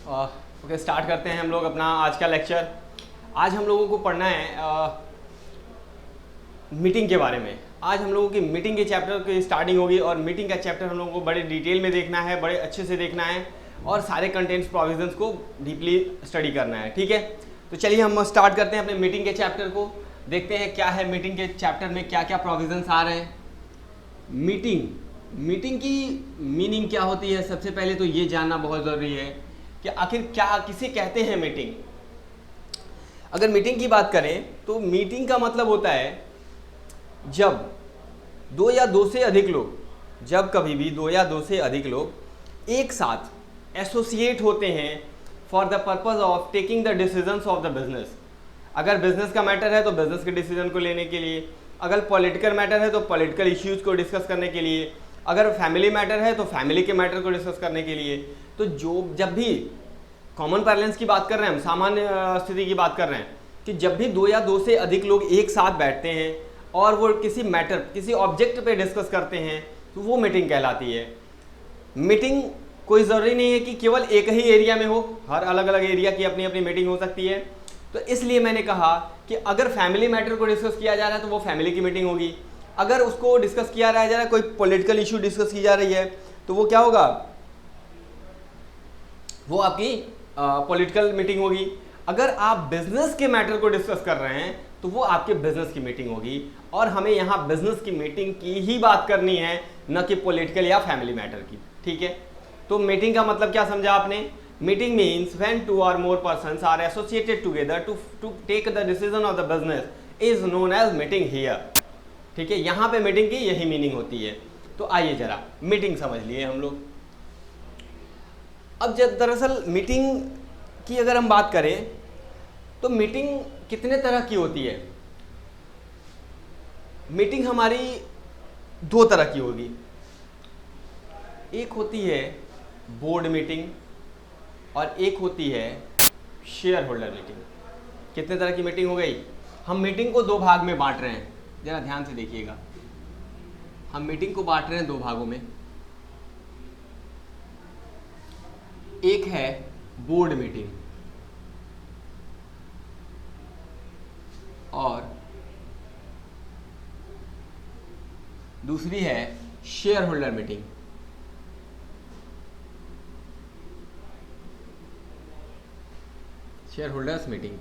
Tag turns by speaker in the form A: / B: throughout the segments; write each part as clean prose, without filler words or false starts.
A: Okay, start करते हैं हम लोग अपना आज का लेक्चर। आज हम लोगों को पढ़ना है मीटिंग के बारे में। आज हम लोगों की मीटिंग के चैप्टर की स्टार्टिंग होगी और मीटिंग का चैप्टर हम लोगों को बड़े डिटेल में देखना है, बड़े अच्छे से देखना है और सारे कंटेंट्स प्रोविजंस को डीपली स्टडी करना है। ठीक है, तो चलिए हम स्टार्ट करते हैं अपने मीटिंग के चैप्टर को। देखते हैं क्या है मीटिंग के चैप्टर में, क्या क्या प्रोविजंस आ रहे हैं। मीटिंग की मीनिंग क्या होती है, सबसे पहले तो ये जानना बहुत ज़रूरी है कि आखिर क्या किसे कहते हैं मीटिंग। अगर मीटिंग की बात करें तो मीटिंग का मतलब होता है जब दो या दो से अधिक लोग, जब कभी भी दो या दो से अधिक लोग एक साथ एसोसिएट होते हैं for the purpose of taking the decisions of the business. अगर बिजनेस का मैटर है तो बिजनेस के डिसीजन को लेने के लिए, अगर पॉलिटिकल मैटर है तो पॉलिटिकल इश्यूज को डिस्कस करने के लिए, अगर फैमिली मैटर है तो फैमिली के मैटर को डिस्कस करने के लिए। तो जब भी कॉमन पैरेलेंस की बात कर रहे हैं, हम सामान्य स्थिति की बात कर रहे हैं कि जब भी दो या दो से अधिक लोग एक साथ बैठते हैं और वो किसी मैटर, किसी ऑब्जेक्ट पे डिस्कस करते हैं तो वो मीटिंग कहलाती है। मीटिंग कोई ज़रूरी नहीं है कि केवल एक ही एरिया में हो, हर अलग अलग एरिया की अपनी अपनी मीटिंग हो सकती है। तो इसलिए मैंने कहा कि अगर फैमिली मैटर को डिस्कस किया जा रहा है तो वो फैमिली की मीटिंग होगी। अगर उसको डिस्कस किया जा रहा है, कोई पॉलिटिकल इशू डिस्कस की जा रही है तो वो क्या होगा, वो आपकी पॉलिटिकल मीटिंग होगी। अगर आप बिजनेस के मैटर को डिस्कस कर रहे हैं तो वो आपके बिजनेस की मीटिंग होगी। और हमें यहाँ बिजनेस की मीटिंग की ही बात करनी है, न कि पॉलिटिकल या फैमिली मैटर की। ठीक है, तो मीटिंग का मतलब क्या समझा आपने। मीटिंग मीन्स व्हेन टू और more persons are associated together to take the decision of the business is known as meeting here. ठीक है, यहाँ पे मीटिंग की यही मीनिंग होती है। तो आइए जरा मीटिंग समझ लिए हम लोग। अब जब दरअसल मीटिंग की अगर हम बात करें तो मीटिंग कितने तरह की होती है। मीटिंग हमारी दो तरह की होगी। एक होती है बोर्ड मीटिंग और एक होती है शेयर होल्डर मीटिंग। कितने तरह की मीटिंग हो गई। हम मीटिंग को दो भाग में बांट रहे हैं, जरा ध्यान से देखिएगा। हम मीटिंग को बांट रहे हैं दो भागों में। एक है बोर्ड मीटिंग और दूसरी है shareholder meeting. Shareholders meeting.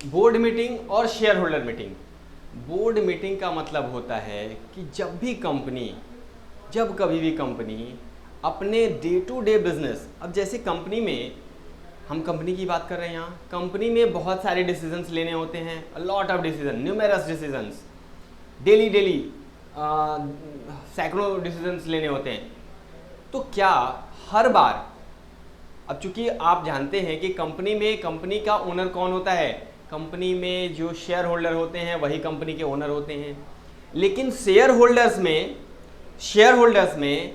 A: Board meeting और shareholder meeting. Board meeting का मतलब होता है कि जब कभी भी कंपनी अपने डे टू डे बिजनेस, अब जैसे कंपनी में, हम कंपनी की बात कर रहे हैं यहाँ, कंपनी में बहुत सारे डिसीजंस लेने होते हैं, a lot of decision, numerous decisions, daily सैकड़ों डिसीजंस लेने होते हैं। तो क्या हर बार, अब चूंकि आप जानते हैं कि कंपनी का ओनर कौन होता है, कंपनी में जो शेयर होल्डर होते हैं वही कंपनी के ओनर होते हैं। लेकिन शेयर होल्डर्स में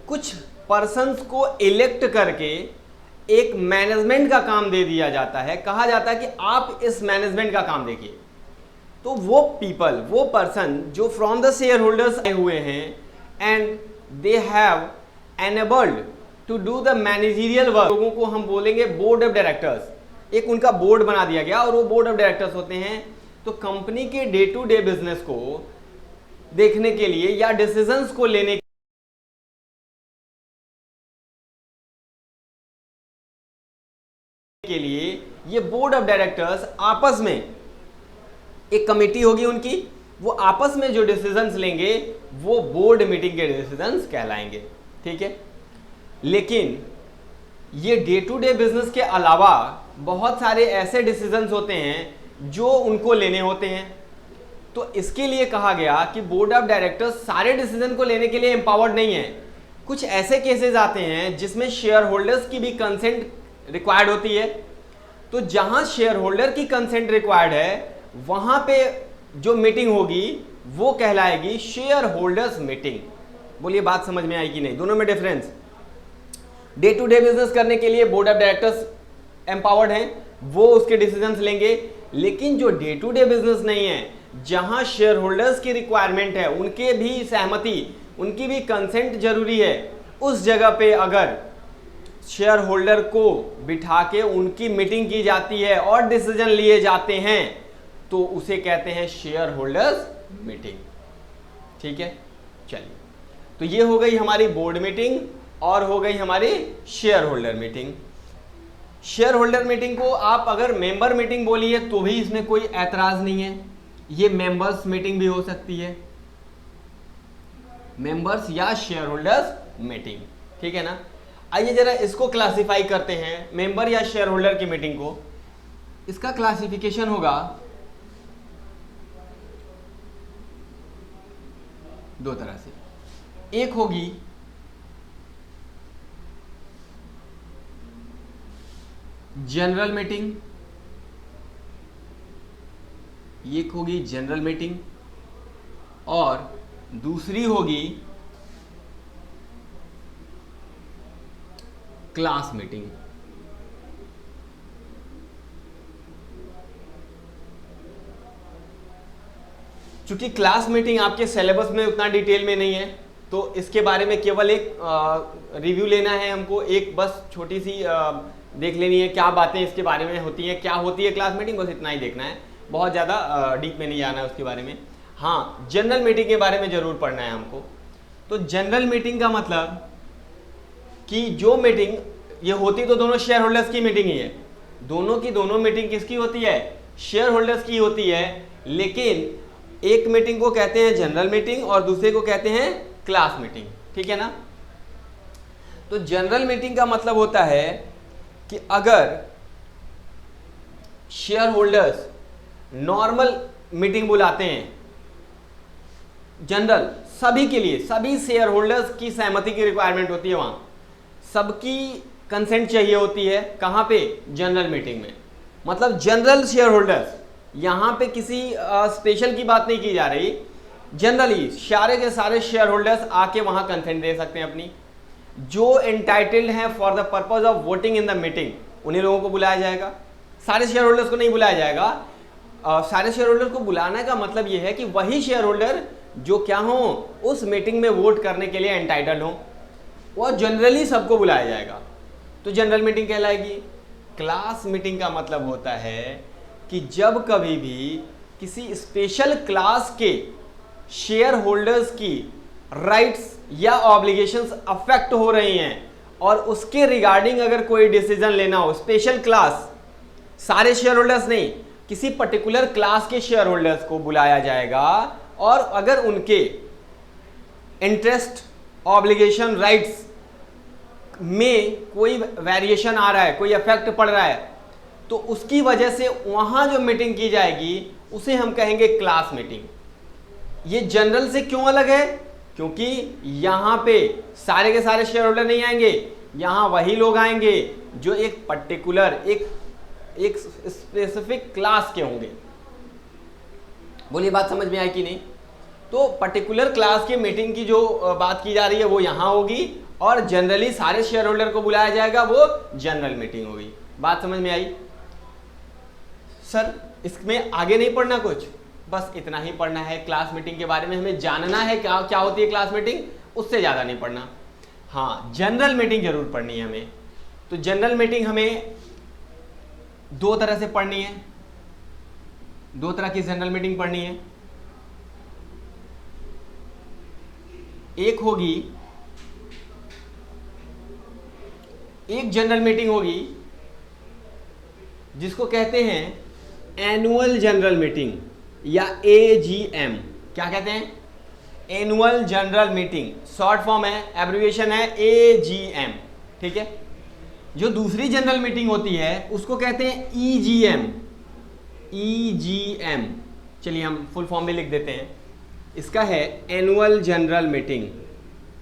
A: कुछ पर्सन्स को इलेक्ट करके एक मैनेजमेंट का काम दे दिया जाता है। कहा जाता है कि आप इस मैनेजमेंट का काम देखिए। तो वो पर्सन जो फ्रॉम द शेयर होल्डर्स आए हुए हैं and they have enabled to do the managerial work, लोगों को हम बोलेंगे बोर्ड ऑफ डायरेक्टर्स। एक उनका बोर्ड बना दिया गया और वो बोर्ड ऑफ डायरेक्टर्स होते हैं। तो कंपनी के डे टू डे बिजनेस को देखने के लिए या डिसीजंस को लेने के लिए ये बोर्ड ऑफ डायरेक्टर्स आपस में, एक कमेटी होगी उनकी, वो आपस में जो डिसीजंस लेंगे वो बोर्ड मीटिंग के डिसीजंस कहलाएंगे। ठीक है, लेकिन ये डे टू डे बिजनेस के अलावा बहुत सारे ऐसे डिसीजंस होते हैं जो उनको लेने होते हैं। तो इसके लिए कहा गया कि बोर्ड ऑफ डायरेक्टर्स सारे डिसीजन को लेने के लिए एम्पावर्ड नहीं है। कुछ ऐसे केसेस आते हैं जिसमें शेयर होल्डर्स की भी कंसेंट रिक्वायर्ड होती है। तो जहां शेयर होल्डर की कंसेंट रिक्वायर्ड है वहां पे जो मीटिंग होगी वो कहलाएगी शेयर होल्डर्स मीटिंग। बोलिए बात समझ में आई कि नहीं, दोनों में difference. Day to day business करने के लिए बोर्ड ऑफ डायरेक्टर्स एम्पावर्ड हैं, वो उसके डिसीजंस लेंगे। लेकिन जो डे टू डे बिजनेस नहीं है, जहां शेयर होल्डर्स की रिक्वायरमेंट है, उनके भी सहमति, उनकी भी कंसेंट जरूरी है। उस जगह पे अगर शेयर होल्डर को बिठा के उनकी मीटिंग की जाती है और डिसीजन लिए जाते हैं तो उसे कहते हैं शेयर होल्डर्स मीटिंग। ठीक है, चलिए, तो ये हो गई हमारी बोर्ड मीटिंग और हो गई हमारी share holder meeting. Share holder meeting को आप अगर मेंबर मीटिंग बोलिए तो भी इसमें कोई ऐतराज नहीं है, ये मेंबर्स मीटिंग भी हो सकती है, मेंबर्स या शेयर होल्डर्स मीटिंग। ठीक है ना। आइए जरा इसको क्लासिफाई करते हैं, मेंबर या शेयर होल्डर की मीटिंग को। इसका क्लासिफिकेशन होगा दो तरह से। एक होगी जनरल मीटिंग, एक होगी जनरल मीटिंग और दूसरी होगी क्लास मीटिंग। चूंकि क्लास मीटिंग आपके सिलेबस में उतना डिटेल में नहीं है तो इसके बारे में केवल एक रिव्यू लेना है हमको, एक बस छोटी सी देख लेनी है क्या बातें इसके बारे में होती हैं, क्या होती है क्लास मीटिंग, बस इतना ही देखना है, बहुत ज़्यादा डीप में नहीं जाना है उसके बारे में। हाँ, जनरल मीटिंग के बारे में ज़रूर पढ़ना है हमको। तो जनरल मीटिंग का मतलब कि जो मीटिंग ये होती तो दोनों शेयर होल्डर्स की मीटिंग ही है, दोनों की दोनों मीटिंग किसकी होती है, शेयर होल्डर्स की होती है, लेकिन एक मीटिंग को कहते हैं जनरल मीटिंग और दूसरे को कहते हैं क्लास मीटिंग। ठीक है ना। तो जनरल मीटिंग का मतलब होता है कि अगर शेयर होल्डर्स नॉर्मल मीटिंग बुलाते हैं, जनरल सभी के लिए, सभी शेयर होल्डर्स की सहमति की रिक्वायरमेंट होती है, वहां सबकी कंसेंट चाहिए होती है, कहां पे, जनरल मीटिंग में। मतलब जनरल शेयर होल्डर्स, यहां पे किसी स्पेशल की बात नहीं की जा रही, जनरली सारे के सारे शेयर होल्डर्स आके वहां कंसेंट दे सकते हैं अपनी। जो एंटाइटल्ड हैं for the purpose of voting in the meeting, उन्हीं लोगों को बुलाया जाएगा, सारे शेयर होल्डर्स को नहीं बुलाया जाएगा। सारे शेयर होल्डर को बुलाने का मतलब यह है कि वही शेयर होल्डर जो क्या हो उस मीटिंग में वोट करने के लिए एंटाइटल हो, वो जनरली सबको बुलाया जाएगा, तो जनरल मीटिंग कहलाएगी। क्लास मीटिंग का मतलब होता है कि जब कभी भी किसी स्पेशल क्लास के शेयर होल्डर्स की राइट्स या ऑब्लिगेशंस अफेक्ट हो रही हैं और उसके रिगार्डिंग अगर कोई डिसीजन लेना हो, स्पेशल क्लास, सारे शेयर होल्डर्स नहीं, किसी पर्टिकुलर क्लास के शेयर होल्डर्स को बुलाया जाएगा और अगर उनके इंटरेस्ट, ऑब्लिगेशन, राइट्स में कोई वेरिएशन आ रहा है, कोई इफेक्ट पड़ रहा है, तो उसकी वजह से वहां जो मीटिंग की जाएगी उसे हम कहेंगे क्लास मीटिंग। ये जनरल से क्यों अलग है, क्योंकि यहां पे सारे के सारे शेयर होल्डर नहीं आएंगे, यहां वही लोग आएंगे जो एक पर्टिकुलर एक स्पेसिफिक क्लास के होंगे। बोलिए बात समझ में आई कि नहीं। तो पर्टिकुलर क्लास की मीटिंग की जो बात की जा रही है वो यहां होगी और जनरली सारे शेयर होल्डर को बुलाया जाएगा, वो जनरल मीटिंग होगी। बात समझ में आई। सर इसमें आगे नहीं पढ़ना कुछ, बस इतना ही पढ़ना है। क्लास मीटिंग के बारे में हमें जानना है क्या क्या होती है क्लास मीटिंग, उससे ज़्यादा नहीं पढ़ना। हाँ, जनरल मीटिंग जरूर पढ़नी है हमें। तो जनरल मीटिंग हमें दो तरह से पढ़नी है, दो तरह की जनरल मीटिंग पढ़नी है। एक होगी, एक जनरल मीटिंग होगी जिसको कहते हैं एनुअल जनरल मीटिंग या AGM। क्या कहते हैं, annual general meeting, short form है, एब्रिविएशन है AGM। ठीक है। जो दूसरी जनरल मीटिंग होती है उसको कहते हैं EGM। EGM, चलिए हम फुल फॉर्म में लिख देते हैं। इसका है annual general meeting,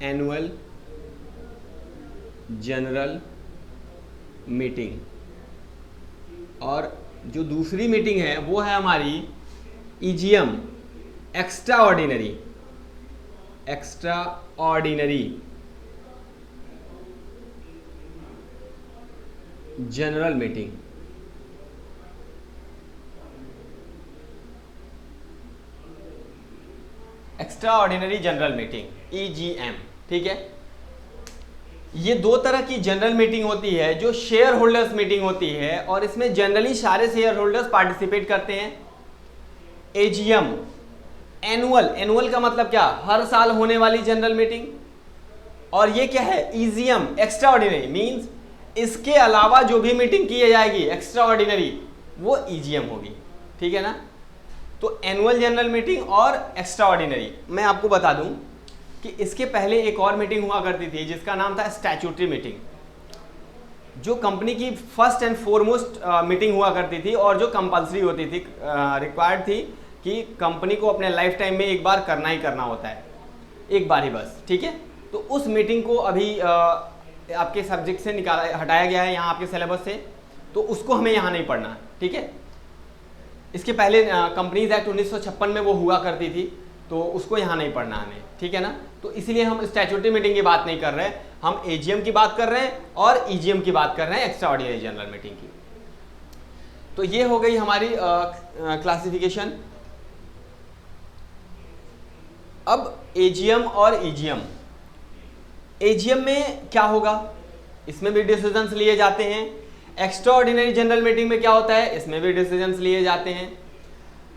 A: annual general meeting. और जो दूसरी मीटिंग है वो है हमारी EGM, extra ordinary, extra ordinary general meeting. Extra ordinary general meeting. EGM, ठीक है। ये दो तरह की जनरल मीटिंग होती है, जो शेयर होल्डर्स मीटिंग होती है और इसमें जनरली सारे शेयर होल्डर्स पार्टिसिपेट करते हैं। AGM एनुअल का मतलब क्या, हर साल होने वाली जनरल मीटिंग। और ये क्या है, EGM एक्स्ट्रा ऑर्डिनरी, मीन्स इसके अलावा जो भी मीटिंग की जाएगी एक्स्ट्रा ऑर्डिनरी वो EGM होगी, ठीक है ना। तो एनुअल जनरल मीटिंग और एक्स्ट्रा ऑर्डिनरी। मैं आपको बता दूं कि इसके पहले एक और मीटिंग हुआ करती थी जिसका नाम था स्टैट्यूटरी मीटिंग, जो कंपनी की फर्स्ट एंड फॉरमोस्ट मीटिंग हुआ करती थी और जो कंपलसरी होती थी, रिक्वायर्ड थी कि कंपनी को अपने लाइफ टाइम में एक बार करना ही करना होता है, एक बार ही बस, ठीक है। तो उस मीटिंग को अभी आपके सब्जेक्ट से हटाया गया है, यहाँ आपके सिलेबस से, तो उसको हमें यहाँ नहीं पढ़ना, ठीक है। इसके पहले कंपनीज एक्ट 1956 में वो हुआ करती थी, तो उसको यहाँ नहीं पढ़ना हमें, ठीक है ना। तो इसीलिए हम स्टैट्यूटरी मीटिंग की बात नहीं कर रहे हैं, हम AGM की बात कर रहे हैं और EGM की बात कर रहे हैं, एक्स्ट्रा ऑर्डिनरी जनरल मीटिंग की। तो ये हो गई हमारी क्लासिफिकेशन। अब AGM और EGM। AGM में क्या होगा, इसमें भी डिसीजंस लिए जाते हैं। एक्स्ट्रा ऑर्डिनरी जनरल मीटिंग में क्या होता है, इसमें भी डिसीजंस लिए जाते हैं।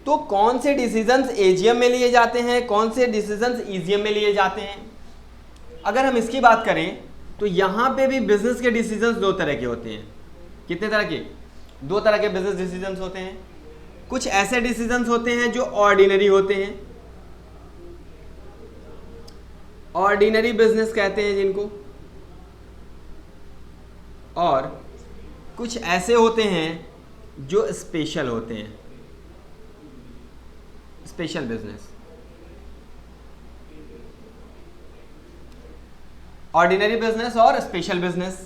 A: तो कौन से डिसीजंस AGM में लिए जाते हैं, कौन से डिसीजंस EGM में लिए जाते हैं। अगर हम इसकी बात करें तो यहाँ पे भी बिजनेस के डिसीजंस दो तरह के होते हैं। कितने तरह के, दो तरह के बिजनेस डिसीजंस होते हैं। कुछ ऐसे डिसीजंस होते हैं जो ऑर्डिनरी होते हैं, ऑर्डिनरी बिजनेस कहते हैं जिनको, और कुछ ऐसे होते हैं जो स्पेशल होते हैं, स्पेशल बिजनेस। ऑर्डिनरी बिजनेस और special business.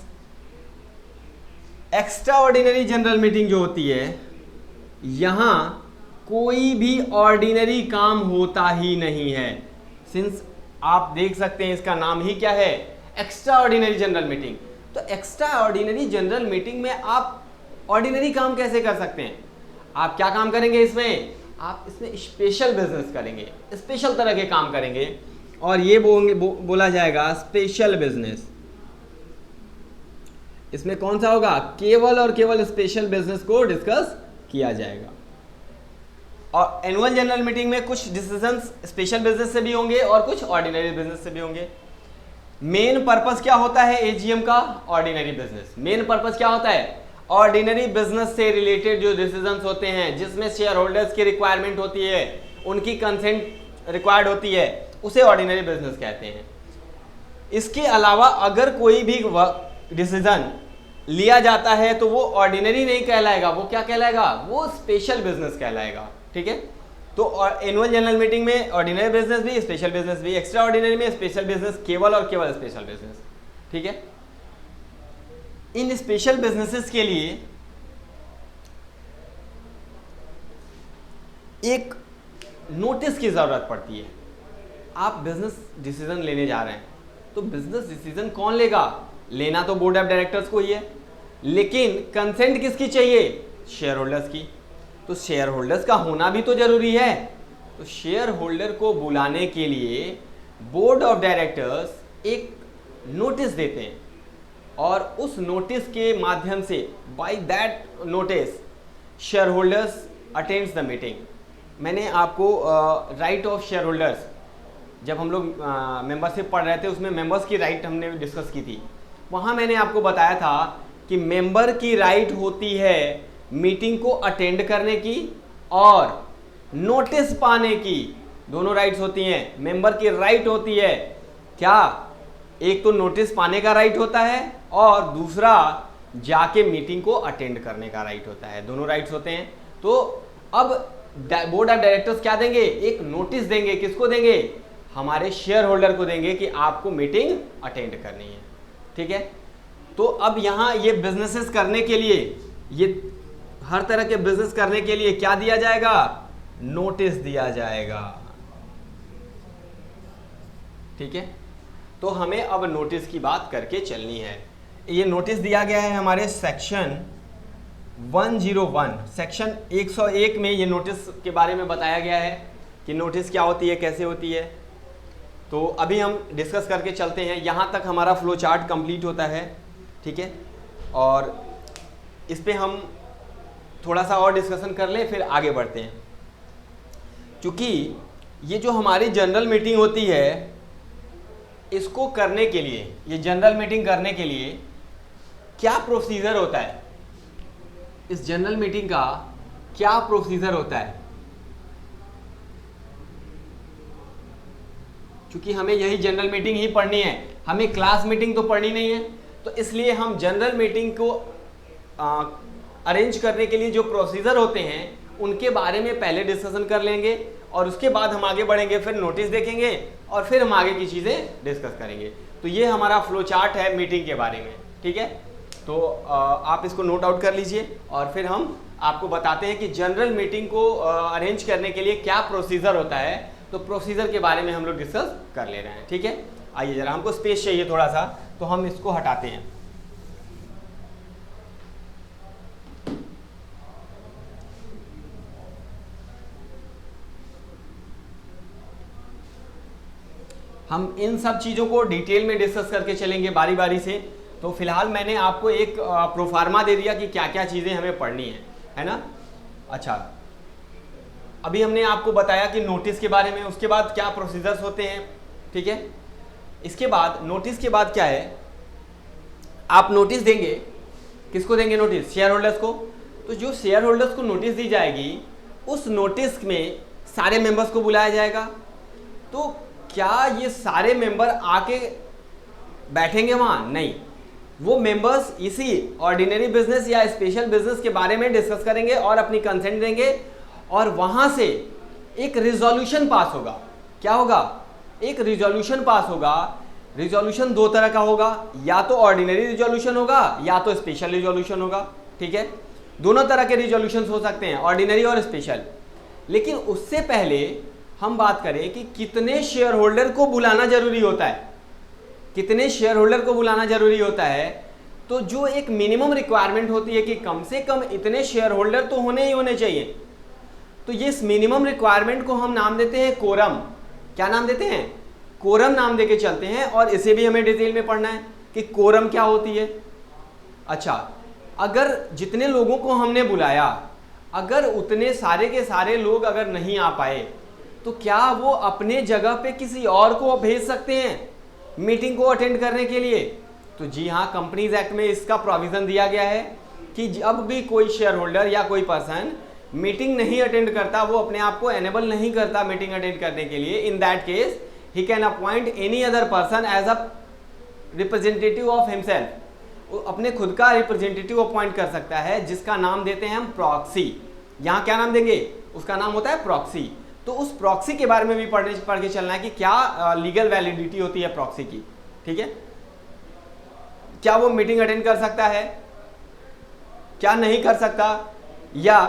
A: Extra ordinary general meeting जो होती है, यहां कोई भी ऑर्डिनरी काम होता ही नहीं है। सिंस आप देख सकते हैं इसका नाम ही क्या है, एक्स्ट्रा ऑर्डिनरी जनरल मीटिंग। तो एक्स्ट्रा ऑर्डिनरी जनरल मीटिंग में आप ऑर्डिनरी काम कैसे कर सकते हैं, आप क्या काम करेंगे इसमें, आप इसमें स्पेशल बिजनेस करेंगे, स्पेशल तरह के काम करेंगे, और ये बोला जाएगा स्पेशल बिजनेस। इसमें कौन सा होगा, केवल और केवल स्पेशल बिजनेस को डिस्कस किया जाएगा। और एनुअल जनरल मीटिंग में कुछ डिसीजंस स्पेशल बिजनेस से भी होंगे और कुछ ऑर्डिनरी बिजनेस से भी होंगे। मेन पर्पस क्या होता है AGM का, ऑर्डिनरी बिजनेस। मेन पर्पस क्या होता है, ऑर्डिनरी बिजनेस से रिलेटेड जो डिसीजंस होते हैं, जिसमें शेयर होल्डर्स की रिक्वायरमेंट होती है, उनकी कंसेंट रिक्वायर्ड होती है, उसे ऑर्डिनरी बिजनेस कहते हैं। इसके अलावा अगर कोई भी डिसीजन लिया जाता है तो वो ऑर्डिनरी नहीं कहलाएगा, वो क्या कहलाएगा, वो स्पेशल बिजनेस कहलाएगा, ठीक है। तो एनुअल जनरल मीटिंग में ऑर्डिनरी बिजनेस भी, स्पेशल बिजनेस भी, एक्स्ट्रा ऑर्डिनरी में स्पेशल बिजनेस, केवल और केवल स्पेशल बिजनेस, ठीक है। इन स्पेशल बिजनेसेस के लिए एक नोटिस की जरूरत पड़ती है। आप बिजनेस डिसीजन लेने जा रहे हैं, तो बिजनेस डिसीजन कौन लेगा, लेना तो बोर्ड ऑफ डायरेक्टर्स को ही है, लेकिन कंसेंट किसकी चाहिए, शेयर होल्डर्स की। तो शेयर होल्डर्स का होना भी तो जरूरी है। तो शेयर होल्डर को बुलाने के लिए बोर्ड ऑफ डायरेक्टर्स एक नोटिस देते हैं, और उस नोटिस के माध्यम से, by that notice, share holders attends the meeting. मैंने आपको राइट ऑफ शेयर होल्डर्स, जब हम लोग मेंबरशिप पढ़ रहे थे, उसमें मेंबर्स की राइट हमने डिस्कस की थी। वहाँ मैंने आपको बताया था कि मेंबर की राइट होती है मीटिंग को अटेंड करने की और नोटिस पाने की, दोनों राइट्स होती हैं। मेंबर की राइट होती है क्या, एक तो नोटिस पाने का राइट होता है और दूसरा जाके मीटिंग को अटेंड करने का राइट होता है, दोनों राइट्स होते हैं। तो अब बोर्ड ऑफ डायरेक्टर्स क्या देंगे, एक नोटिस देंगे, किसको देंगे, हमारे शेयर होल्डर को देंगे कि आपको मीटिंग अटेंड करनी है, ठीक है। तो अब यहाँ ये बिजनेसेस करने के लिए, ये हर तरह के बिजनेस करने के लिए क्या दिया जाएगा, नोटिस दिया जाएगा, ठीक है। तो हमें अब नोटिस की बात करके चलनी है। ये नोटिस दिया गया है हमारे सेक्शन 101, सेक्शन 101 में ये नोटिस के बारे में बताया गया है कि नोटिस क्या होती है, कैसे होती है। तो अभी हम डिस्कस करके चलते हैं, यहाँ तक हमारा फ्लो चार्ट कंप्लीट होता है, ठीक है। और इस पे हम थोड़ा सा और डिस्कशन कर लें, फिर आगे बढ़ते हैं। क्योंकि ये जो हमारी जनरल मीटिंग होती है, इसको करने के लिए, ये जनरल मीटिंग करने के लिए क्या प्रोसीजर होता है, इस जनरल मीटिंग का क्या प्रोसीजर होता है, क्योंकि हमें यही जनरल मीटिंग ही पढ़नी है, हमें क्लास मीटिंग तो पढ़नी नहीं है। तो इसलिए हम जनरल मीटिंग को अरेंज करने के लिए जो प्रोसीजर होते हैं उनके बारे में पहले डिस्कशन कर लेंगे, और उसके बाद हम आगे बढ़ेंगे, फिर नोटिस देखेंगे और फिर हम आगे की चीज़ें डिस्कस करेंगे। तो ये हमारा फ्लो चार्ट है मीटिंग के बारे में, ठीक है। तो आप इसको नोट आउट कर लीजिए, और फिर हम आपको बताते हैं कि जनरल मीटिंग को अरेंज करने के लिए क्या प्रोसीजर होता है। तो प्रोसीजर के बारे में हम लोग डिस्कस कर ले रहे हैं, ठीक है। आइए जरा, हमको स्पेस चाहिए थोड़ा सा, तो हम इसको हटाते हैं। हम इन सब चीज़ों को डिटेल में डिस्कस करके चलेंगे बारी बारी से। तो फिलहाल मैंने आपको एक प्रोफार्मा दे दिया कि क्या क्या चीज़ें हमें पढ़नी है ना। अच्छा, अभी हमने आपको बताया कि नोटिस के बारे में, उसके बाद क्या प्रोसीजर्स होते हैं, ठीक है। इसके बाद नोटिस के बाद क्या है, आप नोटिस देंगे, किसको देंगे नोटिस? शेयर होल्डर्स को। तो जो शेयर होल्डर्स को नोटिस दी जाएगी, उस नोटिस में सारे मेंबर्स को बुलाया जाएगा। तो क्या ये सारे मेंबर आके बैठेंगे वहाँ? नहीं, वो मेंबर्स इसी ऑर्डिनरी बिजनेस या स्पेशल बिजनेस के बारे में डिस्कस करेंगे और अपनी कंसेंट देंगे, और वहाँ से एक रिजोल्यूशन पास होगा। क्या होगा? एक रिजोल्यूशन पास होगा। रिजोल्यूशन दो तरह का होगा, या तो ऑर्डिनरी रिजोल्यूशन होगा या तो स्पेशल रिजोल्यूशन होगा, ठीक है। दोनों तरह के रिजोल्यूशन हो सकते हैं, ऑर्डिनरी और स्पेशल। लेकिन उससे पहले हम बात करें कि कितने शेयर होल्डर को बुलाना जरूरी होता है, कितने शेयर होल्डर को बुलाना जरूरी होता है। तो जो एक मिनिमम रिक्वायरमेंट होती है कि कम से कम इतने शेयर होल्डर तो होने ही होने चाहिए, तो ये इस मिनिमम रिक्वायरमेंट को हम नाम देते हैं कोरम। क्या नाम देते हैं? कोरम नाम देके चलते हैं, और इसे भी हमें डिटेल में पढ़ना है कि कोरम क्या होती है। अच्छा, अगर जितने लोगों को हमने बुलाया, अगर उतने सारे के सारे लोग अगर नहीं आ पाए, तो क्या वो अपने जगह पे किसी और को भेज सकते हैं मीटिंग को अटेंड करने के लिए? तो जी हाँ, कंपनीज एक्ट में इसका प्रोविजन दिया गया है कि जब भी कोई शेयर होल्डर या कोई पर्सन मीटिंग नहीं अटेंड करता, वो अपने आप को एनेबल नहीं करता मीटिंग अटेंड करने के लिए, in that case he can appoint any other person as a representative of himself. वो अपने खुद का रिप्रेजेंटेटिव अपॉइंट कर सकता है, जिसका नाम देते हैं हम प्रॉक्सी। यहाँ क्या नाम देंगे? उसका नाम होता है प्रॉक्सी। तो उस प्रॉक्सी के बारे में भी पढ़ के चलना है कि क्या लीगल वैलिडिटी होती है प्रॉक्सी की, ठीक है। क्या वो मीटिंग अटेंड कर सकता है, क्या नहीं कर सकता, या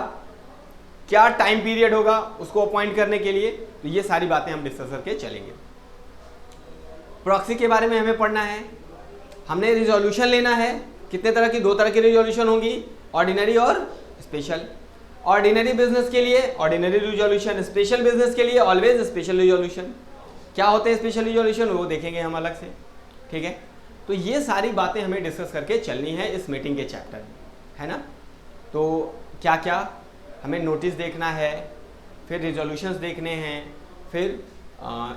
A: क्या टाइम पीरियड होगा उसको अपॉइंट करने के लिए। तो ये सारी बातें हम डिस्कस करके चलेंगे। प्रॉक्सी के बारे में हमें पढ़ना है। हमने रिजोल्यूशन लेना है, कितने तरह की? दो तरह की रिजोल्यूशन होंगी, ऑर्डिनरी और स्पेशल। ऑर्डिनरी बिजनेस के लिए ऑर्डिनरी रिजोल्यूशन, स्पेशल बिजनेस के लिए ऑलवेज स्पेशल रिजोल्यूशन। क्या होते हैं स्पेशल रिजोल्यूशन, वो देखेंगे हम अलग से, ठीक है। तो ये सारी बातें हमें डिस्कस करके चलनी है इस मीटिंग के चैप्टर में, है ना। तो क्या क्या हमें नोटिस देखना है, फिर रिजोल्यूशंस देखने हैं, फिर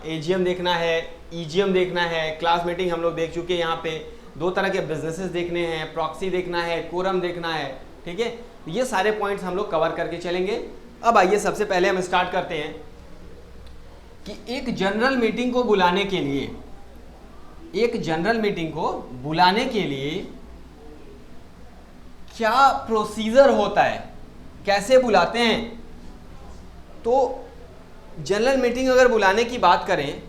A: एजीएम देखना है, ईजीएम देखना है, क्लास मीटिंग हम लोग देख चुके हैं। यहाँ पे दो तरह के बिजनेसेस देखने हैं, प्रॉक्सी देखना है, कोरम देखना है, ठीक है। ये सारे पॉइंट्स हम लोग कवर करके चलेंगे। अब आइए सबसे पहले हम स्टार्ट करते हैं कि एक जनरल मीटिंग को बुलाने के लिए, एक जनरल मीटिंग को बुलाने के लिए क्या प्रोसीजर होता है, कैसे बुलाते हैं। तो जनरल मीटिंग अगर बुलाने की बात करें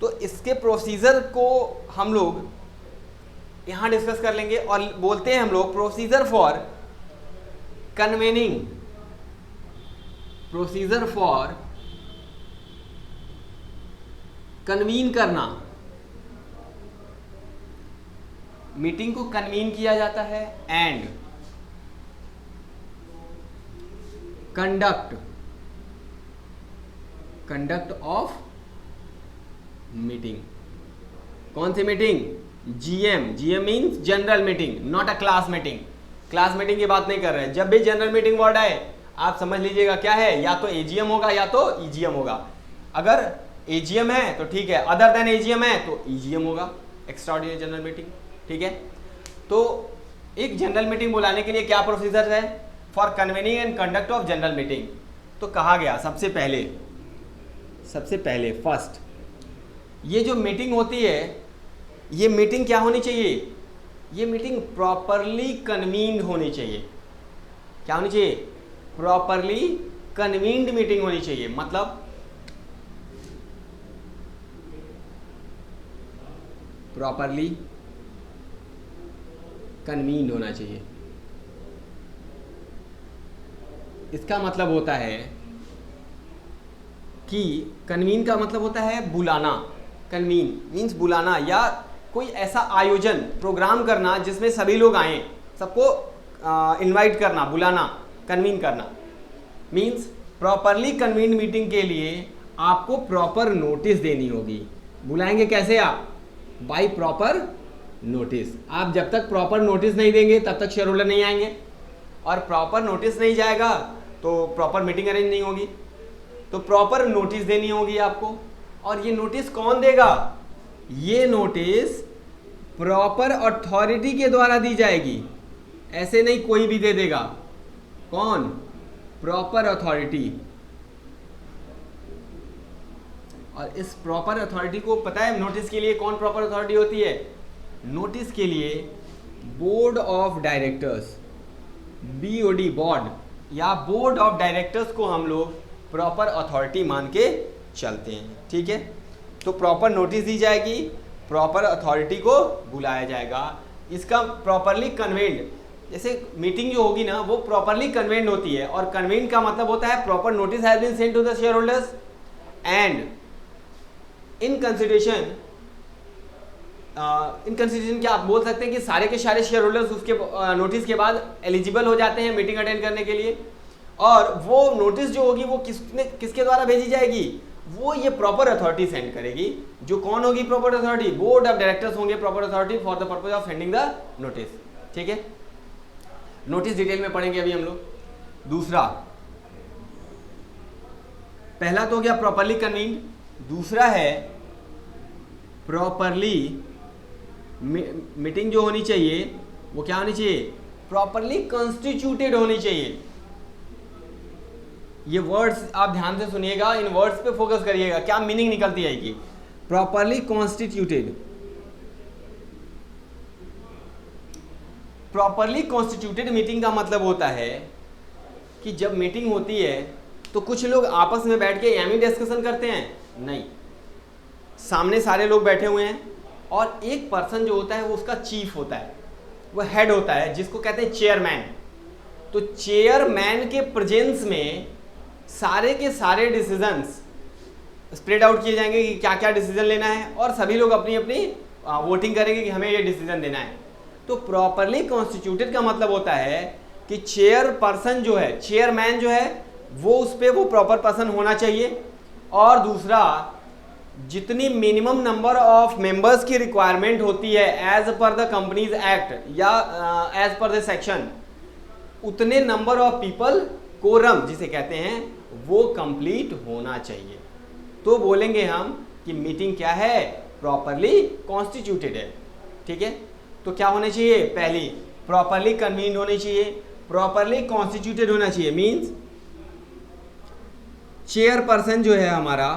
A: तो इसके प्रोसीजर को हम लोग यहाँ डिस्कस कर लेंगे, और बोलते हैं हम लोग procedure for convening, procedure for convene करना। मीटिंग को कन्वीन किया जाता है, एंड कंडक्ट ऑफ मीटिंग। कौन सी meeting? GM. GM means general meeting, not a class meeting. Class meeting की बात नहीं कर रहे हैं। जब भी जनरल मीटिंग वर्ड आए आप समझ लीजिएगा क्या है, या तो एजीएम होगा या तो ईजीएम होगा। अगर एजीएम है तो ठीक है, अदर देन एजीएम है तो ईजीएम होगा, एक्स्ट्राऑर्डिनरी जनरल मीटिंग। ठीक है, तो एक जनरल मीटिंग बुलाने के लिए क्या प्रोसीजर है? For convening and conduct of general meeting. तो कहा गया सबसे पहले फर्स्ट, ये जो मीटिंग होती है, ये मीटिंग क्या होनी चाहिए? ये मीटिंग प्रॉपरली कन्वीन्ड होनी चाहिए। क्या होनी चाहिए? प्रॉपरली कन्वीन्ड मीटिंग होनी चाहिए। मतलब प्रॉपरली कन्वीन्ड होना चाहिए। इसका मतलब होता है कि कन्वीन का मतलब होता है बुलाना। कन्वीन मीन्स बुलाना, या कोई ऐसा आयोजन, प्रोग्राम करना जिसमें सभी लोग आएं, सबको इनवाइट करना, बुलाना, कन्वीन करना। मीन्स प्रॉपरली कन्वीन मीटिंग के लिए आपको प्रॉपर नोटिस देनी होगी। बुलाएंगे कैसे आप? By proper notice. आप जब तक प्रॉपर नोटिस नहीं देंगे तब तक शेयर होल्डर नहीं आएंगे, और प्रॉपर नोटिस नहीं जाएगा तो प्रॉपर मीटिंग अरेंज नहीं होगी। तो प्रॉपर नोटिस देनी होगी आपको। और ये नोटिस कौन देगा? ये नोटिस प्रॉपर अथॉरिटी के द्वारा दी जाएगी, ऐसे नहीं कोई भी दे देगा। कौन? Proper authority. और इस प्रॉपर अथॉरिटी को पता है नोटिस के लिए कौन प्रॉपर अथॉरिटी होती है? नोटिस के लिए board of directors, BOD, board या बोर्ड ऑफ डायरेक्टर्स को हम लोग प्रॉपर अथॉरिटी मान के चलते हैं। ठीक है, तो प्रॉपर नोटिस दी जाएगी, प्रॉपर अथॉरिटी को बुलाया जाएगा। इसका प्रॉपरली कन्वेंड, जैसे मीटिंग जो होगी ना वो प्रॉपरली कन्वेंड होती है, और कन्वेंड का मतलब होता है proper notice has been sent to the share holders and in consideration क्या आप बोल सकते हैं कि सारे के सारे शेयर होल्डर्स उसके नोटिस के बाद एलिजिबल हो जाते हैं मीटिंग अटेंड करने के लिए। और वो नोटिस जो होगी वो किसके द्वारा भेजी जाएगी? वो ये प्रॉपर अथॉरिटी सेंड करेगी। जो कौन होगी proper authority? Board of directors होंगे proper authority for the purpose of sending the notice. ठीक है, नोटिस डिटेल में पढ़ेंगे अभी हम लोग। दूसरा, पहला तो हो गया प्रॉपरली कन्वीन्ड, दूसरा है प्रॉपरली मीटिंग जो होनी चाहिए वो क्या होनी चाहिए? प्रॉपरली कॉन्स्टिट्यूटेड होनी चाहिए। ये वर्ड्स आप ध्यान से सुनिएगा, इन वर्ड्स पे फोकस करिएगा, क्या मीनिंग निकलती है कि properly constituted. Properly constituted meeting का मतलब होता है कि जब मीटिंग होती है तो कुछ लोग आपस में बैठ के एमी डिस्कशन करते हैं, नहीं, सामने सारे लोग बैठे हुए हैं और एक पर्सन जो होता है वो उसका चीफ होता है, वो हेड होता है, जिसको कहते हैं चेयरमैन। तो चेयरमैन के प्रेजेंस में सारे के सारे डिसीजंस स्प्रेड आउट किए जाएंगे कि क्या क्या डिसीजन लेना है, और सभी लोग अपनी अपनी वोटिंग करेंगे कि हमें ये डिसीजन देना है। तो प्रॉपरली कॉन्स्टिट्यूटेड का मतलब होता है कि चेयर पर्सन जो है, चेयरमैन जो है, वो उस पर वो प्रॉपर पर्सन होना चाहिए। और दूसरा, जितनी मिनिमम नंबर ऑफ मेंबर्स की रिक्वायरमेंट होती है as per the companies act या एज पर द सेक्शन, उतने नंबर ऑफ पीपल, कोरम जिसे कहते हैं, वो कंप्लीट होना चाहिए। तो बोलेंगे हम कि मीटिंग क्या है? प्रॉपरली कॉन्स्टिट्यूटेड है। ठीक है, तो क्या होना चाहिए? पहली, प्रॉपरली कन्वीन्ड होनी चाहिए, प्रॉपरली कॉन्स्टिट्यूटेड होना चाहिए। मींस चेयरपर्सन जो है हमारा,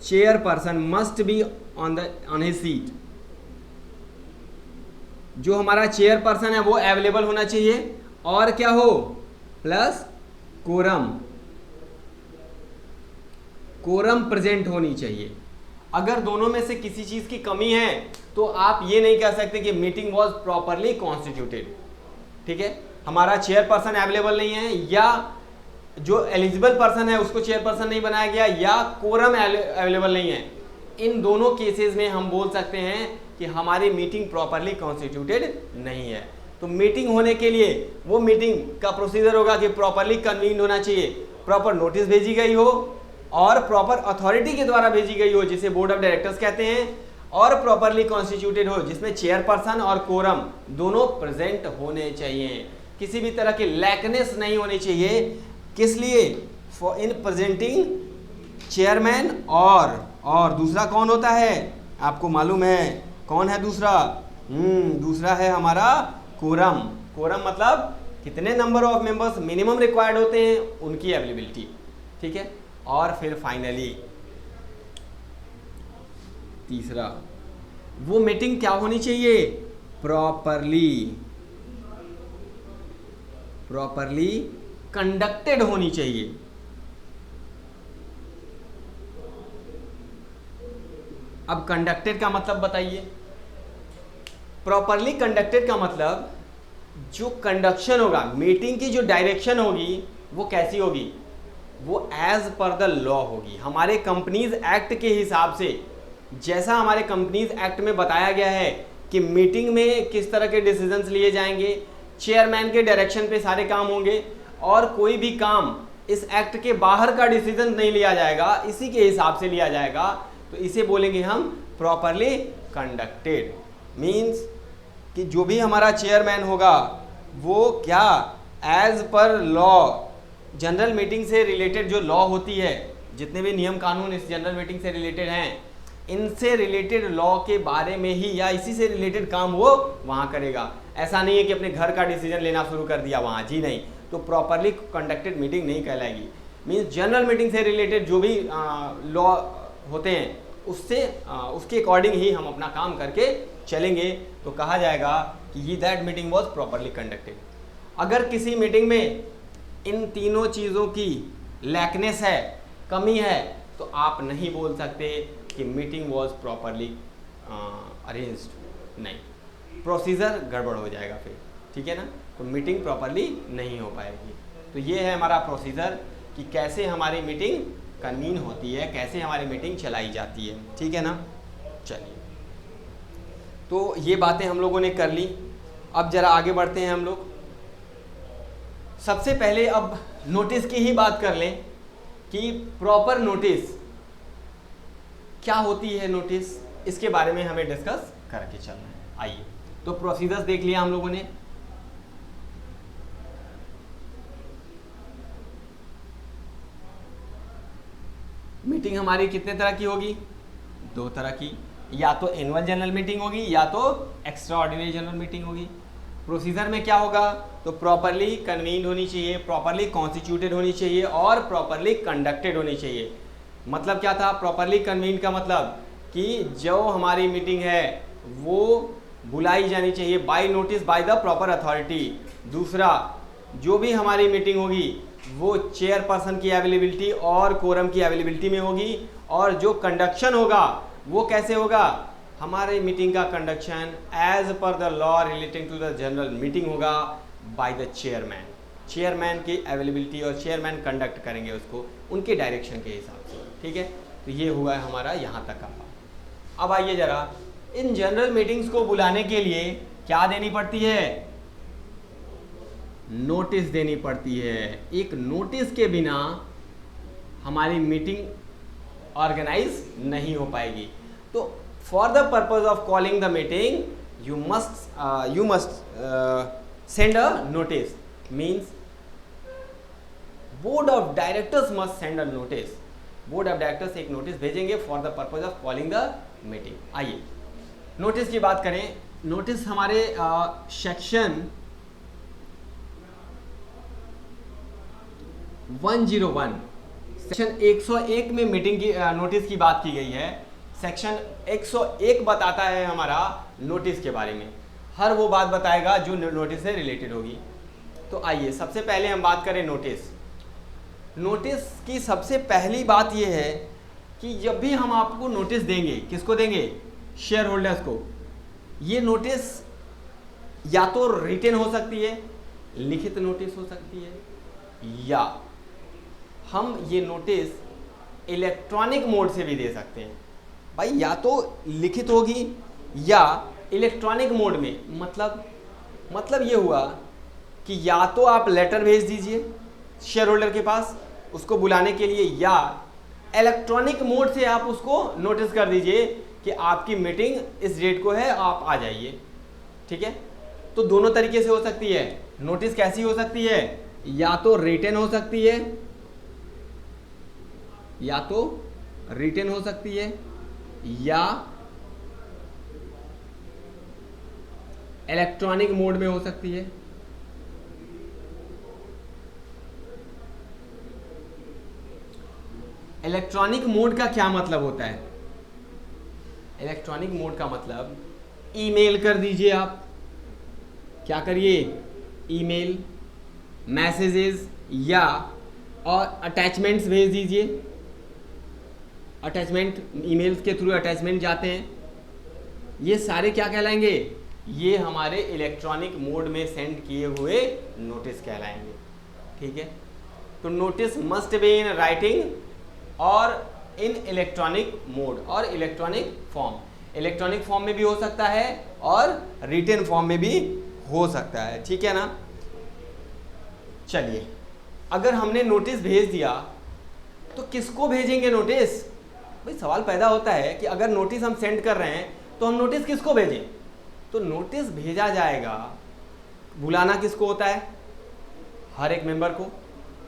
A: chairperson must be on his seat. जो हमारा चेयरपर्सन है वो अवेलेबल होना चाहिए, और क्या हो? प्लस कोरम, कोरम प्रेजेंट होनी चाहिए। अगर दोनों में से किसी चीज की कमी है तो आप ये नहीं कह सकते कि मीटिंग वॉज प्रॉपरली कॉन्स्टिट्यूटेड। ठीक है, हमारा चेयरपर्सन अवेलेबल नहीं है, या जो एलिजिबल पर्सन है उसको चेयरपर्सन नहीं बनाया गया, या कोरम अवेलेबल नहीं है, इन दोनों केसेस में हम बोल सकते हैं कि हमारी मीटिंग प्रॉपरली कॉन्स्टिट्यूटेड नहीं है। तो मीटिंग होने के लिए वो मीटिंग का प्रोसीजर होगा कि प्रॉपरली कन्वीन्ड होना चाहिए, प्रॉपर नोटिस भेजी गई हो, और प्रॉपर अथॉरिटी के द्वारा भेजी गई हो, जिसे बोर्ड ऑफ डायरेक्टर्स कहते हैं, और प्रॉपरली कॉन्स्टिट्यूटेड हो, जिसमें चेयरपर्सन और कोरम दोनों प्रेजेंट होने चाहिए। किसी भी तरह की लैकनेस नहीं होनी चाहिए। किस लिए? फॉर इन प्रेजेंटिंग चेयरमैन और दूसरा कौन होता है? आपको मालूम है कौन है दूसरा? दूसरा है हमारा कोरम। कोरम मतलब कितने number of members minimum required होते हैं, उनकी अवेलेबिलिटी। ठीक है। और फिर फाइनली तीसरा, वो मीटिंग क्या होनी चाहिए? प्रॉपरली कंडक्टेड होनी चाहिए। अब कंडक्टेड का मतलब बताइए। प्रॉपरली कंडक्टेड का मतलब जो कंडक्शन होगा, मीटिंग की जो डायरेक्शन होगी वो कैसी होगी? वो एज पर द लॉ होगी, हमारे कंपनीज एक्ट के हिसाब से। जैसा हमारे कंपनीज एक्ट में बताया गया है कि मीटिंग में किस तरह के डिसीजंस लिए जाएंगे, चेयरमैन के डायरेक्शन पे सारे काम होंगे, और कोई भी काम इस एक्ट के बाहर का डिसीजन नहीं लिया जाएगा, इसी के हिसाब से लिया जाएगा। तो इसे बोलेंगे हम प्रॉपरली कंडक्टेड। मीन्स कि जो भी हमारा चेयरमैन होगा वो क्या, as per law, general meeting से रिलेटेड जो लॉ होती है, जितने भी नियम कानून इस जनरल मीटिंग से रिलेटेड हैं, इनसे रिलेटेड लॉ के बारे में ही या इसी से रिलेटेड काम वो वहाँ करेगा। ऐसा नहीं है कि अपने घर का डिसीजन लेना शुरू कर दिया वहाँ, जी नहीं। तो प्रॉपरली कंडक्टेड मीटिंग नहीं कहलाएगी। मीन्स जनरल मीटिंग से रिलेटेड जो भी लॉ होते हैं उसके अकॉर्डिंग ही हम अपना काम करके चलेंगे, तो कहा जाएगा कि ये that meeting was properly conducted. अगर किसी मीटिंग में इन तीनों चीज़ों की लैकनेस है, कमी है, तो आप नहीं बोल सकते कि मीटिंग वॉज प्रॉपरली अरेंज्ड। नहीं, प्रोसीजर गड़बड़ हो जाएगा फिर। ठीक है ना। तो मीटिंग प्रॉपरली नहीं हो पाएगी। तो ये है हमारा प्रोसीजर कि कैसे हमारी मीटिंग कन्वीन होती है, कैसे हमारी मीटिंग चलाई जाती है। ठीक है ना। चलिए, तो ये बातें हम लोगों ने कर ली। अब जरा आगे बढ़ते हैं हम लोग। सबसे पहले अब नोटिस की ही बात कर लें कि प्रॉपर नोटिस क्या होती है। नोटिस, इसके बारे में हमें डिस्कस करके चलना है। आइए, तो प्रोसीजर्स देख लिया हम लोगों ने। मीटिंग हमारी कितने तरह की होगी? 2 तरह की, या तो एनुअल जनरल मीटिंग होगी या तो एक्स्ट्रा ऑर्डिनरी जनरल मीटिंग होगी। प्रोसीजर में क्या होगा? तो प्रॉपरली कन्वीन्ड होनी चाहिए, प्रॉपरली कॉन्स्टिट्यूटेड होनी चाहिए और प्रॉपरली कंडक्टेड होनी चाहिए। मतलब क्या था प्रॉपरली कन्वीन्ड का मतलब? कि जो हमारी मीटिंग है वो बुलाई जानी चाहिए by notice by the proper authority. दूसरा, जो भी हमारी मीटिंग होगी वो चेयरपर्सन की अवेलेबिलिटी और कोरम की अवेलेबिलिटी में होगी। और जो कंडक्शन होगा वो कैसे होगा? हमारे मीटिंग का conduction as per the law relating to the general meeting होगा बाय द चेयरमैन। चेयरमैन की अवेलेबिलिटी और चेयरमैन कंडक्ट करेंगे उसको उनके डायरेक्शन के हिसाब से। ठीक है। तो ये हुआ है हमारा यहाँ तक का। अब आइए जरा, इन जनरल मीटिंग्स को बुलाने के लिए क्या देनी पड़ती है? नोटिस देनी पड़ती है। एक नोटिस के बिना हमारी मीटिंग ऑर्गेनाइज नहीं हो पाएगी। तो for the purpose of calling the meeting you must send a notice. Means board of directors must send a notice. Board of directors एक नोटिस भेजेंगे for the purpose of calling the meeting. आइए notice की बात करें। Notice हमारे section 101 section 101 में meeting की notice की बात की गई है। सेक्शन 101 बताता है हमारा नोटिस के बारे में। हर वो बात बताएगा जो नोटिस से रिलेटेड होगी। तो आइए सबसे पहले हम बात करें नोटिस। नोटिस की सबसे पहली बात यह है कि जब भी हम आपको नोटिस देंगे, किसको देंगे? शेयर होल्डर्स को। ये नोटिस या तो रिटन हो सकती है, लिखित नोटिस हो सकती है, या हम ये नोटिस इलेक्ट्रॉनिक मोड से भी दे सकते हैं। भाई या तो लिखित होगी या इलेक्ट्रॉनिक मोड में। मतलब ये हुआ कि या तो आप लेटर भेज दीजिए शेयर होल्डर के पास उसको बुलाने के लिए, या इलेक्ट्रॉनिक मोड से आप उसको नोटिस कर दीजिए कि आपकी मीटिंग इस डेट को है, आप आ जाइए। ठीक है, तो दोनों तरीके से हो सकती है। नोटिस कैसी हो सकती है, या तो रिटन हो सकती है, या तो रिटन हो सकती है, या इलेक्ट्रॉनिक मोड में हो सकती है। इलेक्ट्रॉनिक मोड का क्या मतलब होता है? इलेक्ट्रॉनिक मोड का मतलब ईमेल कर दीजिए आप, क्या करिए, ईमेल, मैसेजेस या और अटैचमेंट्स भेज दीजिए। अटैचमेंट, ईमेल्स के थ्रू अटैचमेंट जाते हैं, ये सारे क्या कहलाएंगे, ये हमारे इलेक्ट्रॉनिक मोड में सेंड किए हुए नोटिस कहलाएंगे। ठीक है, तो notice must be in writing और इन इलेक्ट्रॉनिक मोड और इलेक्ट्रॉनिक फॉर्म। इलेक्ट्रॉनिक फॉर्म में भी हो सकता है और रिटन फॉर्म में भी हो सकता है। ठीक है ना। चलिए, अगर हमने नोटिस भेज दिया तो किसको भेजेंगे नोटिस? भाई सवाल पैदा होता है कि अगर नोटिस हम सेंड कर रहे हैं तो हम नोटिस किसको भेजें? तो नोटिस भेजा जाएगा, बुलाना किसको होता है? हर एक मेंबर को।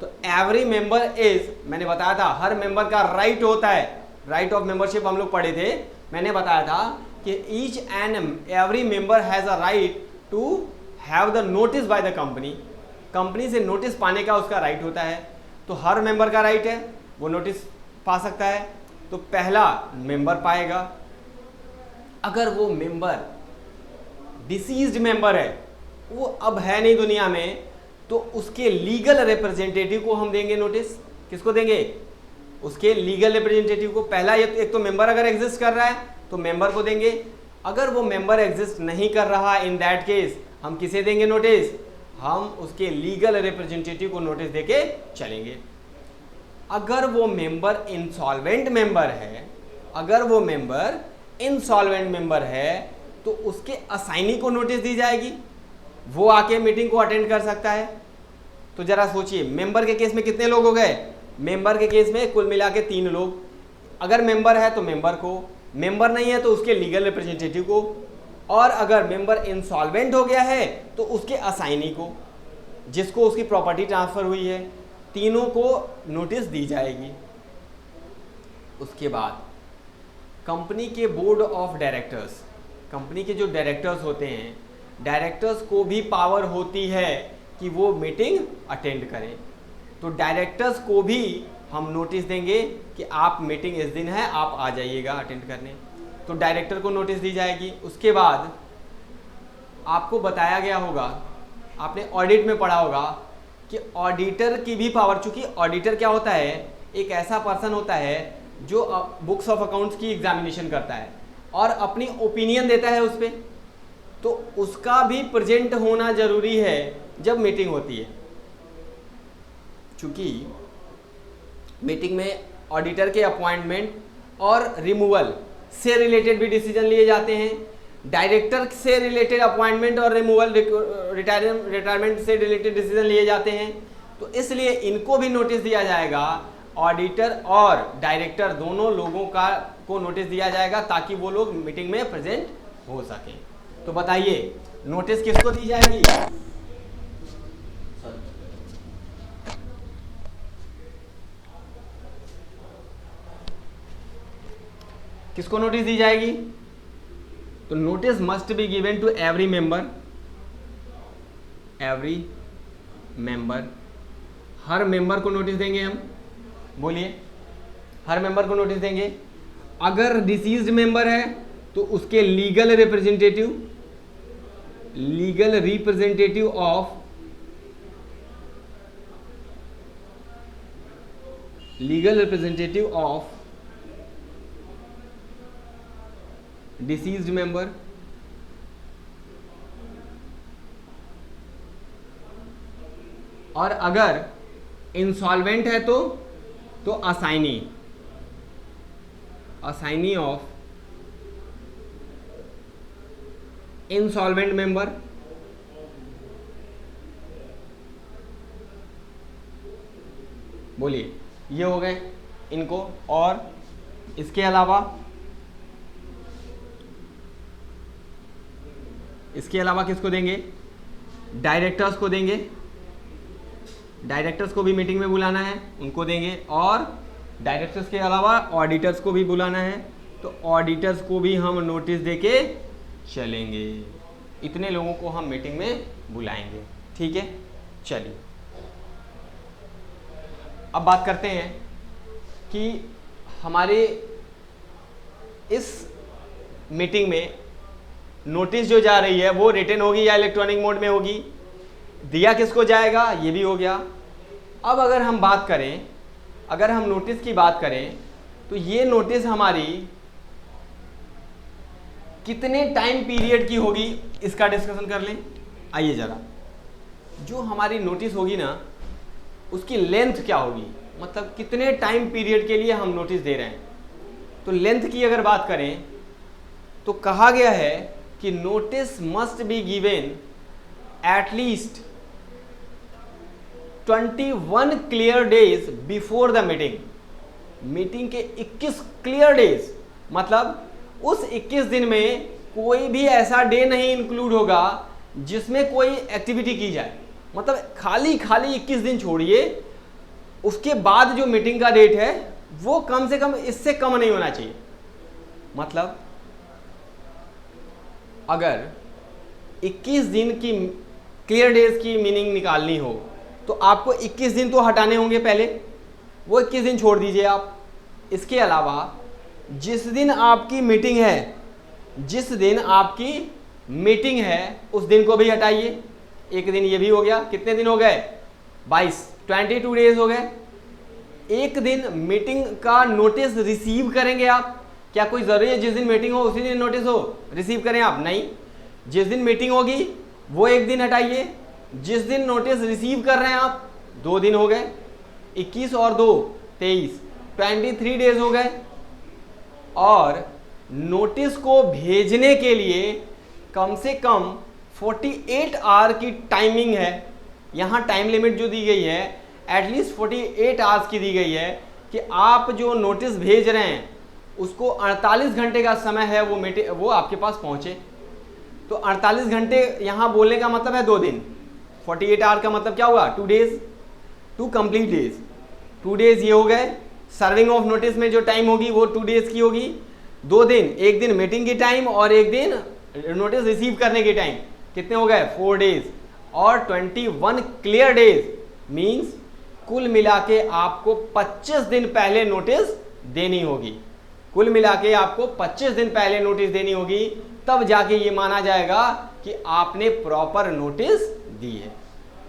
A: तो एवरी मेंबर इज, मैंने बताया था हर मेंबर का राइट होता है, राइट ऑफ मेंबरशिप हम लोग पढ़े थे। मैंने बताया था कि each and every member has a right to have the notice by the company. Company से नोटिस पाने का उसका राइट होता है। तो हर मेंबर का राइट है, वो नोटिस पा सकता है। तो पहला मेंबर पाएगा। अगर वो मेंबर डिसीज्ड मेंबर है, वो अब है नहीं दुनिया में, तो उसके लीगल रिप्रेजेंटेटिव को हम देंगे नोटिस। किसको देंगे? उसके लीगल रिप्रेजेंटेटिव को। पहला ये एक तो मेंबर अगर एग्जिस्ट कर रहा है तो मेंबर को देंगे। अगर वो मेंबर एग्जिस्ट नहीं कर रहा, इन दैट केस हम किसे देंगे नोटिस? हम उसके लीगल रिप्रेजेंटेटिव को नोटिस देके चलेंगे। अगर वो मेंबर इंसॉल्वेंट मेंबर है, अगर वो मेंबर इंसॉल्वेंट मेंबर है तो उसके असाइनी को नोटिस दी जाएगी, वो आके मीटिंग को अटेंड कर सकता है। तो जरा सोचिए, मेंबर के केस में कितने लोग हो गए? मेंबर के केस में कुल मिला के 3 लोग। अगर मेंबर है तो मेंबर को, मेंबर नहीं है तो उसके लीगल रिप्रेजेंटेटिव को, और अगर मेंबर इंसॉल्वेंट हो गया है तो उसके असाइनी को, जिसको उसकी प्रॉपर्टी ट्रांसफर हुई है। तीनों को नोटिस दी जाएगी। उसके बाद कंपनी के बोर्ड ऑफ डायरेक्टर्स, कंपनी के जो डायरेक्टर्स होते हैं, डायरेक्टर्स को भी पावर होती है कि वो मीटिंग अटेंड करें। तो डायरेक्टर्स को भी हम नोटिस देंगे कि आप मीटिंग इस दिन है, आप आ जाइएगा अटेंड करने। तो डायरेक्टर को नोटिस दी जाएगी। उसके बाद आपको बताया गया होगा, आपने ऑडिट में पढ़ा होगा कि ऑडिटर की भी पावर, चूंकि ऑडिटर क्या होता है, एक ऐसा पर्सन होता है जो बुक्स ऑफ अकाउंट्स की एग्जामिनेशन करता है और अपनी ओपिनियन देता है उस पर, तो उसका भी प्रेजेंट होना जरूरी है जब मीटिंग होती है। चूंकि मीटिंग में ऑडिटर के अपॉइंटमेंट और रिमूवल से रिलेटेड भी डिसीजन लिए जाते हैं, डायरेक्टर से रिलेटेड अपॉइंटमेंट और रिमूवल, रिटायरमेंट से रिलेटेड डिसीजन लिए जाते हैं। तो इसलिए इनको भी नोटिस दिया जाएगा। ऑडिटर और डायरेक्टर दोनों लोगों का को नोटिस दिया जाएगा ताकि वो लोग मीटिंग में प्रेजेंट हो सकें। तो बताइए नोटिस किसको दी जाएगी? किसको नोटिस दी जाएगी? तो notice must be given to every member, every member. हर मेंबर को नोटिस देंगे हम, बोलिए, हर मेंबर को नोटिस देंगे। अगर डिसीज्ड मेंबर है तो उसके legal representative, legal representative of, legal representative of deceased member, और अगर इंसॉल्वेंट है तो assignee, assignee of insolvent member. बोलिए, ये हो गए। इनको, और इसके अलावा किसको देंगे? डायरेक्टर्स को देंगे, डायरेक्टर्स को भी मीटिंग में बुलाना है, उनको देंगे, और डायरेक्टर्स के अलावा ऑडिटर्स को भी बुलाना है, तो ऑडिटर्स को भी हम नोटिस देके चलेंगे। इतने लोगों को हम मीटिंग में बुलाएंगे, ठीक है। चलिए अब बात करते हैं कि हमारे इस मीटिंग में नोटिस जो जा रही है वो रिटन होगी या इलेक्ट्रॉनिक मोड में होगी, दिया किसको जाएगा, ये भी हो गया। अब अगर हम बात करें, अगर हम नोटिस की बात करें, तो ये नोटिस हमारी कितने टाइम पीरियड की होगी, इसका डिस्कशन कर लें। आइए जरा, जो हमारी नोटिस होगी ना, उसकी लेंथ क्या होगी, मतलब कितने टाइम पीरियड के लिए हम नोटिस दे रहे हैं। तो लेंथ की अगर बात करें तो कहा गया है कि notice must be given at least 21 clear days before the meeting. Meeting के 21 क्लियर डेज, मतलब उस 21 दिन में कोई भी ऐसा डे नहीं इंक्लूड होगा जिसमें कोई एक्टिविटी की जाए। मतलब खाली 21 दिन छोड़िए, उसके बाद जो मीटिंग का डेट है वो कम से कम इससे कम नहीं होना चाहिए। मतलब अगर 21 दिन की क्लियर डेज की मीनिंग निकालनी हो तो आपको 21 दिन तो हटाने होंगे पहले, वो 21 दिन छोड़ दीजिए आप। इसके अलावा जिस दिन आपकी मीटिंग है, जिस दिन आपकी मीटिंग है उस दिन को भी हटाइए, एक दिन ये भी हो गया। कितने दिन हो गए? 22 डेज हो गए। एक दिन मीटिंग का नोटिस रिसीव करेंगे आप, क्या कोई जरूरी है जिस दिन मीटिंग हो उसी दिन नोटिस हो रिसीव करें आप? नहीं, जिस दिन मीटिंग होगी वो एक दिन हटाइए, जिस दिन नोटिस रिसीव कर रहे हैं आप 2 दिन हो गए, 21 और 2 23, 23 डेज हो गए। और नोटिस को भेजने के लिए कम से कम 48 आवर की टाइमिंग है। यहाँ टाइम लिमिट जो दी गई है एटलीस्ट 48 आवर्स की दी गई है कि आप जो नोटिस भेज रहे हैं उसको 48 घंटे का समय है वो आपके पास पहुँचे। तो 48 घंटे यहाँ बोलने का मतलब है 2 दिन, 48 आवर का मतलब क्या हुआ? 2 डेज, 2 कंप्लीट डेज। 2 डेज ये हो गए। सर्विंग ऑफ नोटिस में जो टाइम होगी वो 2 डेज की होगी। 2 दिन, एक दिन मीटिंग की टाइम और एक दिन नोटिस रिसीव करने की टाइम, कितने हो गए? 4 डेज। और 21 क्लियर डेज मीन्स कुल मिला के आपको 25 दिन पहले नोटिस देनी होगी। कुल मिला के आपको 25 दिन पहले नोटिस देनी होगी, तब जाके ये माना जाएगा कि आपने प्रॉपर नोटिस दी है।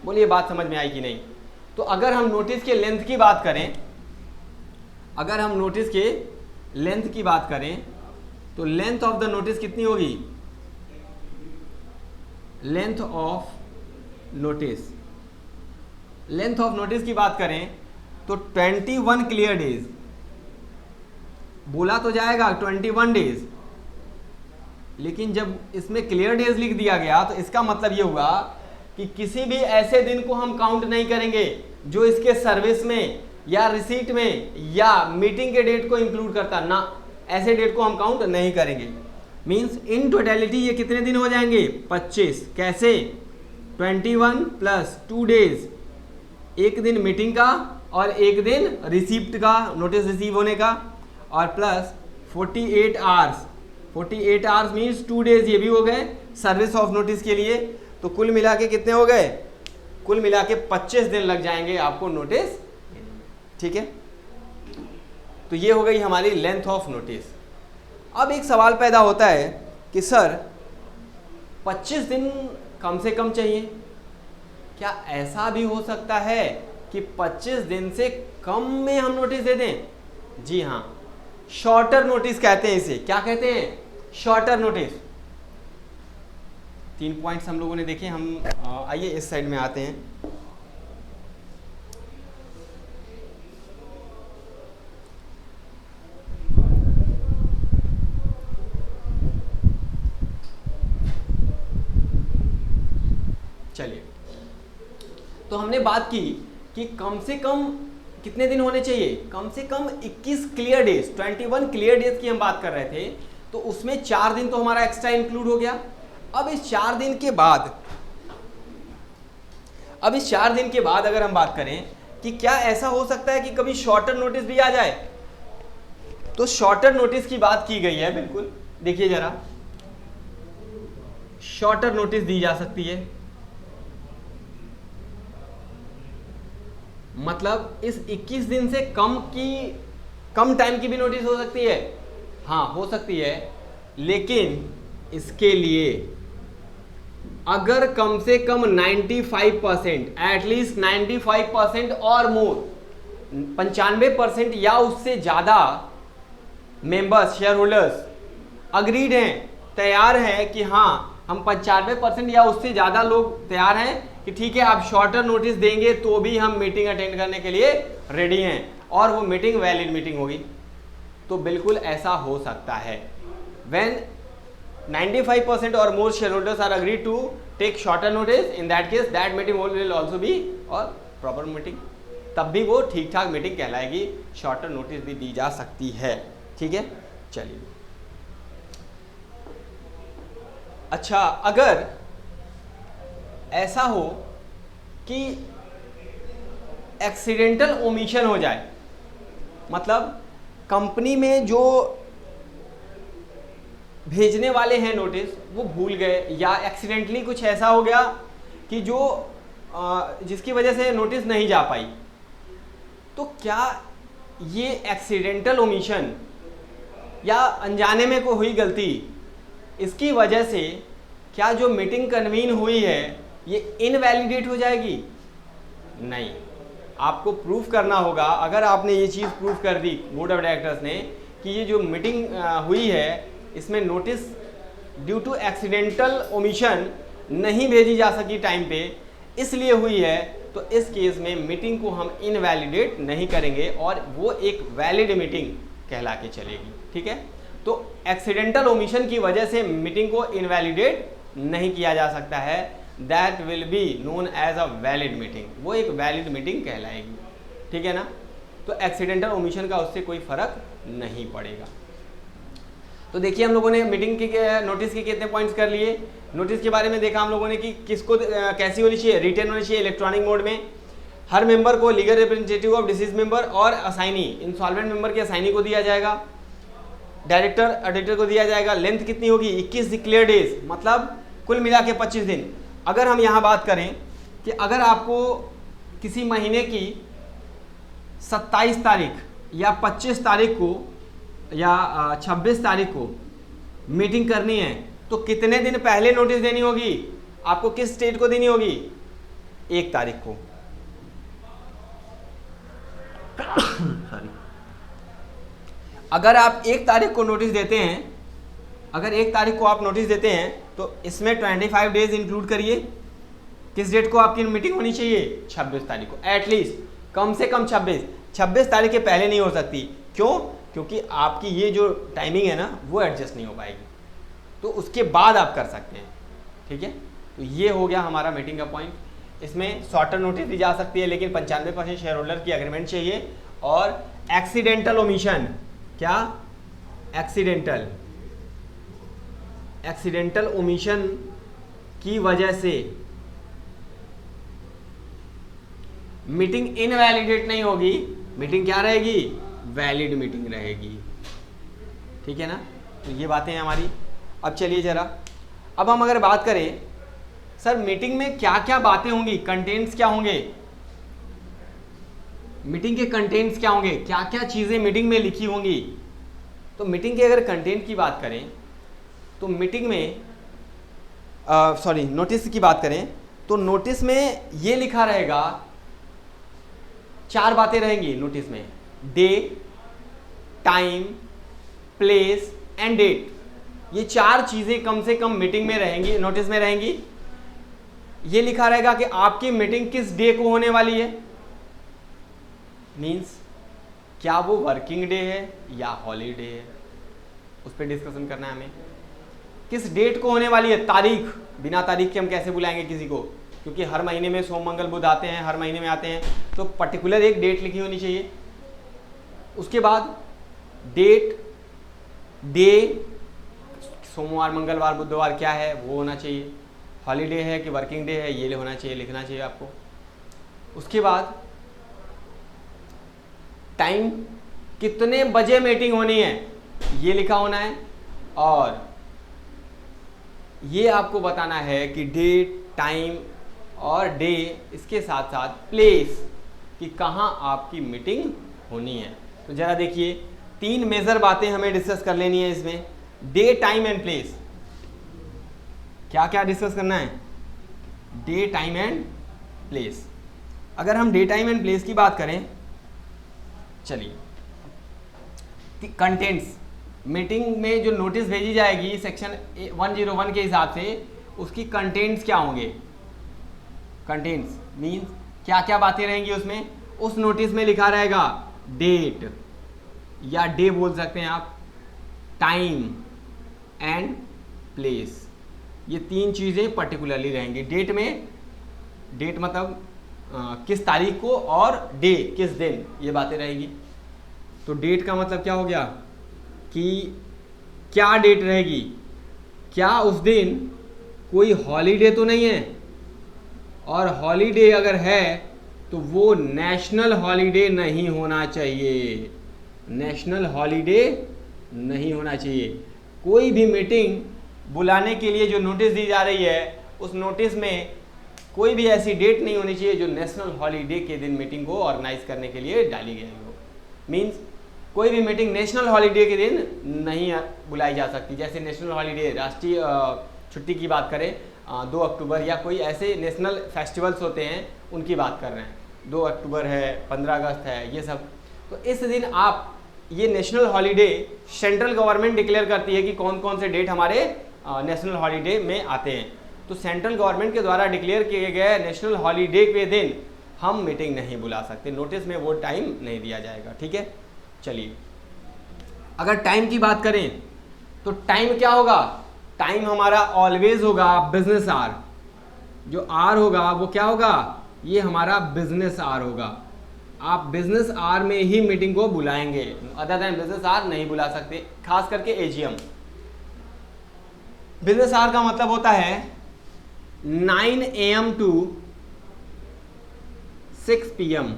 A: बोलिए बात समझ में आई कि नहीं? तो अगर हम नोटिस के लेंथ की बात करें, अगर हम नोटिस के लेंथ की बात करें तो लेंथ ऑफ द नोटिस कितनी होगी? Length of notice, length of notice की बात करें तो 21 क्लियर डेज, बोला तो जाएगा 21 डेज, लेकिन जब इसमें क्लियर डेज लिख दिया गया तो इसका मतलब ये हुआ कि किसी भी ऐसे दिन को हम काउंट नहीं करेंगे जो इसके सर्विस में या रिसीट में या मीटिंग के डेट को इंक्लूड करता ना, ऐसे डेट को हम काउंट नहीं करेंगे। मींस इन टोटलिटी ये कितने दिन हो जाएंगे? 25। कैसे? 21 प्लस 2 डेज, एक दिन मीटिंग का और एक दिन रिसीप्ट का, नोटिस रिसीव होने का, और plus 48 hours. 48 hours means 2 days ये भी हो गए सर्विस ऑफ नोटिस के लिए। तो कुल मिला के कितने हो गए? कुल मिला के 25 दिन लग जाएंगे आपको नोटिस, ठीक है। तो ये हो गई हमारी लेंथ ऑफ नोटिस। अब एक सवाल पैदा होता है कि सर 25 दिन कम से कम चाहिए, क्या ऐसा भी हो सकता है कि 25 दिन से कम में हम नोटिस दे दें? जी हाँ, शॉर्टर नोटिस कहते हैं इसे। क्या कहते हैं? Shorter notice. 3 पॉइंट्स हम लोगों ने देखे। हम आइए इस साइड में आते हैं। चलिए, तो हमने बात की कि कम से कम कितने दिन होने चाहिए? कम से कम 21 क्लियर डेज, 21 क्लियर डेज की हम बात कर रहे थे, तो उसमें 4 दिन तो हमारा एक्स्ट्रा इंक्लूड हो गया। अब इस 4 दिन के बाद अगर हम बात करें कि क्या ऐसा हो सकता है कि कभी शॉर्टर नोटिस भी आ जाए, तो शॉर्टर नोटिस की बात की गई है। बिल्कुल देखिए जरा, शॉर्टर नोटिस दी जा सकती है, मतलब इस 21 दिन से कम टाइम की भी नोटिस हो सकती है। हाँ हो सकती है, लेकिन इसके लिए अगर कम से कम 95%, एटलीस्ट 95% और मोर, 95% या उससे ज़्यादा मेंबर्स, शेयर होल्डर्स अग्रीड हैं, तैयार हैं कि हाँ हम 95% या उससे ज़्यादा लोग तैयार हैं कि ठीक है आप शॉर्टर नोटिस देंगे तो भी हम मीटिंग अटेंड करने के लिए रेडी हैं और वो मीटिंग वैलिड मीटिंग होगी, तो बिल्कुल ऐसा हो सकता है। When 95% or more shareholders are agreed to take shorter notice, in that case that meeting will also be और proper meeting, तब भी वो ठीक ठाक मीटिंग कहलाएगी, शॉर्टर नोटिस भी दी जा सकती है। ठीक है, चलिए। अच्छा, अगर ऐसा हो कि एक्सीडेंटल ओमिशन हो जाए, मतलब कंपनी में जो भेजने वाले हैं नोटिस वो भूल गए या एक्सीडेंटली कुछ ऐसा हो गया कि जो जिसकी वजह से नोटिस नहीं जा पाई, तो क्या ये एक्सीडेंटल ओमिशन या अनजाने में कोई हुई गलती, इसकी वजह से क्या जो मीटिंग कन्वीन हुई है ये इनवैलिडेट हो जाएगी? नहीं, आपको प्रूफ करना होगा। अगर आपने ये चीज़ प्रूफ कर दी बोर्ड ऑफ डायरेक्टर्स ने कि ये जो मीटिंग हुई है इसमें notice due to accidental omission नहीं भेजी जा सकी टाइम पे, इसलिए हुई है, तो इस केस में मीटिंग को हम इनवैलिडेट नहीं करेंगे और वो एक वैलिड मीटिंग कहला के चलेगी। ठीक है, तो एक्सीडेंटल ओमिशन की वजह से मीटिंग को इनवैलिडेट नहीं किया जा सकता है, that will be known as a valid meeting, वो एक वैलिड मीटिंग कहलाएगी। ठीक है ना, तो एक्सीडेंटल ओमिशन का उससे कोई फर्क नहीं पड़ेगा। तो देखिए हम लोगों ने मीटिंग के नोटिस के कितने पॉइंट्स कर लिए। नोटिस के बारे में देखा हम लोगों ने कि किसको कैसी होनी चाहिए, रिटन होनी चाहिए इलेक्ट्रॉनिक मोड में, हर मेंबर को legal representative of disease member और असाइनी, इंसॉल्वेंट मेंबर के असाइनी को दिया जाएगा, डायरेक्टर ऑडिटर को दिया जाएगा। लेंथ कितनी होगी? 21 डिक्लेयर डेज, मतलब कुल मिला के 25 दिन। अगर हम यहाँ बात करें कि अगर आपको किसी महीने की 27 तारीख या 25 तारीख को या 26 तारीख को मीटिंग करनी है, तो कितने दिन पहले नोटिस देनी होगी? आपको किस डेट को देनी होगी? 1 तारीख को। सॉरी, अगर आप 1 तारीख को नोटिस देते हैं, अगर 1 तारीख को आप नोटिस देते हैं तो इसमें 25 डेज इंक्लूड करिए। किस डेट को आपकी मीटिंग होनी चाहिए? 26 तारीख को, एटलीस्ट कम से कम 26 तारीख के पहले नहीं हो सकती। क्यों? क्योंकि आपकी ये जो टाइमिंग है ना वो एडजस्ट नहीं हो पाएगी, तो उसके बाद आप कर सकते हैं। ठीक है, तो ये हो गया हमारा मीटिंग का पॉइंट। इसमें शॉर्टर नोटिस दी जा सकती है, लेकिन 95% शेयर होल्डर की एग्रीमेंट चाहिए। और एक्सीडेंटल ओमिशन, क्या एक्सीडेंटल ओमिशन की वजह से मीटिंग इनवैलिडेट नहीं होगी, मीटिंग क्या रहेगी? वैलिड मीटिंग रहेगी। ठीक है ना, तो ये बातें हैं हमारी। अब चलिए जरा, अब हम अगर बात करें सर मीटिंग में क्या क्या बातें होंगी, कंटेंट्स क्या होंगे, मीटिंग के कंटेंट्स क्या होंगे, क्या क्या चीज़ें मीटिंग में लिखी होंगी। तो मीटिंग के अगर कंटेंट की बात करें तो मीटिंग में नोटिस की बात करें तो नोटिस में ये लिखा रहेगा, 4 बातें रहेंगी नोटिस में, day, time, place and date. ये 4 चीज़ें कम से कम मीटिंग में रहेंगी, नोटिस में रहेंगी। ये लिखा रहेगा कि आपकी मीटिंग किस डे को होने वाली है, मीन्स क्या वो वर्किंग डे है या हॉलीडे है, उस पर डिस्कशन करना है हमें। किस डेट को होने वाली है, तारीख, बिना तारीख के हम कैसे बुलाएंगे किसी को, क्योंकि हर महीने में सोम मंगल बुध आते हैं, हर महीने में आते हैं, तो पर्टिकुलर एक डेट लिखी होनी चाहिए। उसके बाद डेट, डे, सोमवार मंगलवार बुधवार क्या है वो होना चाहिए, हॉलीडे है कि वर्किंग डे है ये होना चाहिए, लिखना चाहिए आपको। उसके बाद टाइम, कितने बजे मीटिंग होनी है ये लिखा होना है, और ये आपको बताना है कि डेट, टाइम और डे, इसके साथ साथ प्लेस कि कहाँ आपकी मीटिंग होनी है। तो जरा देखिए 3 मेजर बातें हमें डिस्कस कर लेनी है इसमें, डे, टाइम एंड प्लेस। क्या क्या डिस्कस करना है? Day, time and place. अगर हम डे, टाइम एंड प्लेस की बात करें, चलिए कंटेंट्स, मीटिंग में जो नोटिस भेजी जाएगी सेक्शन 101 के हिसाब से, उसकी कंटेंट्स क्या होंगे? कंटेंट्स मीन्स क्या क्या बातें रहेंगी उसमें? उस नोटिस में लिखा रहेगा डेट या डे बोल सकते हैं आप, टाइम एंड प्लेस, ये 3 चीज़ें पर्टिकुलरली रहेंगी। डेट में, डेट मतलब किस तारीख को, और डे किस दिन, ये बातें रहेगी। तो डेट का मतलब क्या हो गया कि क्या डेट रहेगी, क्या उस दिन कोई हॉलीडे तो नहीं है, और हॉलीडे अगर है तो वो नेशनल हॉलीडे नहीं होना चाहिए, नेशनल हॉलीडे नहीं होना चाहिए। कोई भी मीटिंग बुलाने के लिए जो नोटिस दी जा रही है, उस नोटिस में कोई भी ऐसी डेट नहीं होनी चाहिए जो नेशनल हॉलीडे के दिन मीटिंग को ऑर्गेनाइज करने के लिए डाली गई हो। मीन्स कोई भी मीटिंग नेशनल हॉलीडे के दिन नहीं बुलाई जा सकती। जैसे नेशनल हॉलीडे, राष्ट्रीय छुट्टी की बात करें 2 अक्टूबर, या कोई ऐसे नेशनल फेस्टिवल्स होते हैं उनकी बात कर रहे हैं, 2 अक्टूबर है, 15 अगस्त है, ये सब। तो इस दिन आप ये national holiday central government declare करती है कि कौन कौन से डेट हमारे नेशनल हॉलीडे में आते हैं। तो सेंट्रल गवर्नमेंट के द्वारा डिक्लेयर किए गए नेशनल हॉलीडे के दिन हम मीटिंग नहीं बुला सकते, नोटिस में वो टाइम नहीं दिया जाएगा। ठीक है, चलिए अगर टाइम की बात करें तो टाइम क्या होगा? टाइम हमारा ऑलवेज होगा बिजनेस आवर। जो आर होगा वो क्या होगा? ये हमारा बिजनेस आवर होगा। आप बिजनेस आवर में ही मीटिंग को बुलाएंगे, अदर देन बिजनेस आवर नहीं बुला सकते, खास करके एजीएम। बिजनेस आवर का मतलब होता है 9 AM टू 6 PM,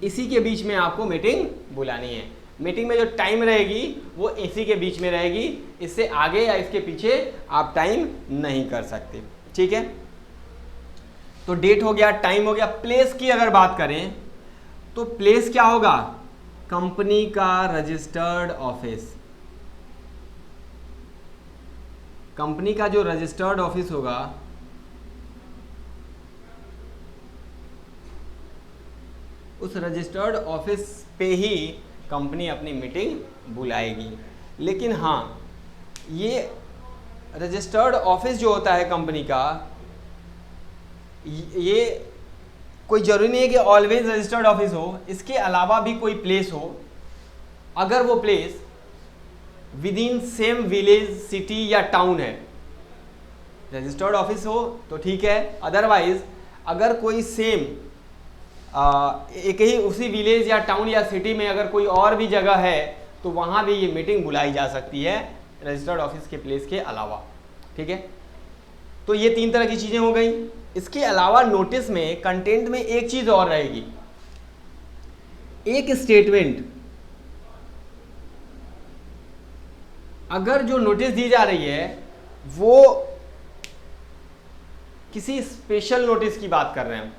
A: इसी के बीच में आपको मीटिंग बुलानी है। मीटिंग में जो टाइम रहेगी वो इसी के बीच में रहेगी, इससे आगे या इसके पीछे आप टाइम नहीं कर सकते। ठीक है, तो डेट हो गया, टाइम हो गया। प्लेस की अगर बात करें तो प्लेस क्या होगा? कंपनी का रजिस्टर्ड ऑफिस। कंपनी का जो रजिस्टर्ड ऑफिस होगा उस रजिस्टर्ड ऑफिस पे ही कंपनी अपनी मीटिंग बुलाएगी। लेकिन हाँ, ये रजिस्टर्ड ऑफिस जो होता है कंपनी का, ये कोई ज़रूरी नहीं है कि ऑलवेज रजिस्टर्ड ऑफिस हो, इसके अलावा भी कोई प्लेस हो, अगर वो place with in same village, city या टाउन है, रजिस्टर्ड ऑफिस हो तो ठीक है। अदरवाइज अगर कोई सेम एक ही उसी विलेज या टाउन या सिटी में अगर कोई और भी जगह है तो वहाँ भी ये मीटिंग बुलाई जा सकती है रजिस्टर्ड ऑफिस के प्लेस के अलावा। ठीक है, तो ये 3 तरह की चीज़ें हो गई। इसके अलावा नोटिस में कंटेंट में एक चीज़ और रहेगी, एक स्टेटमेंट। अगर जो नोटिस दी जा रही है वो किसी स्पेशल नोटिस की बात कर रहे हैं,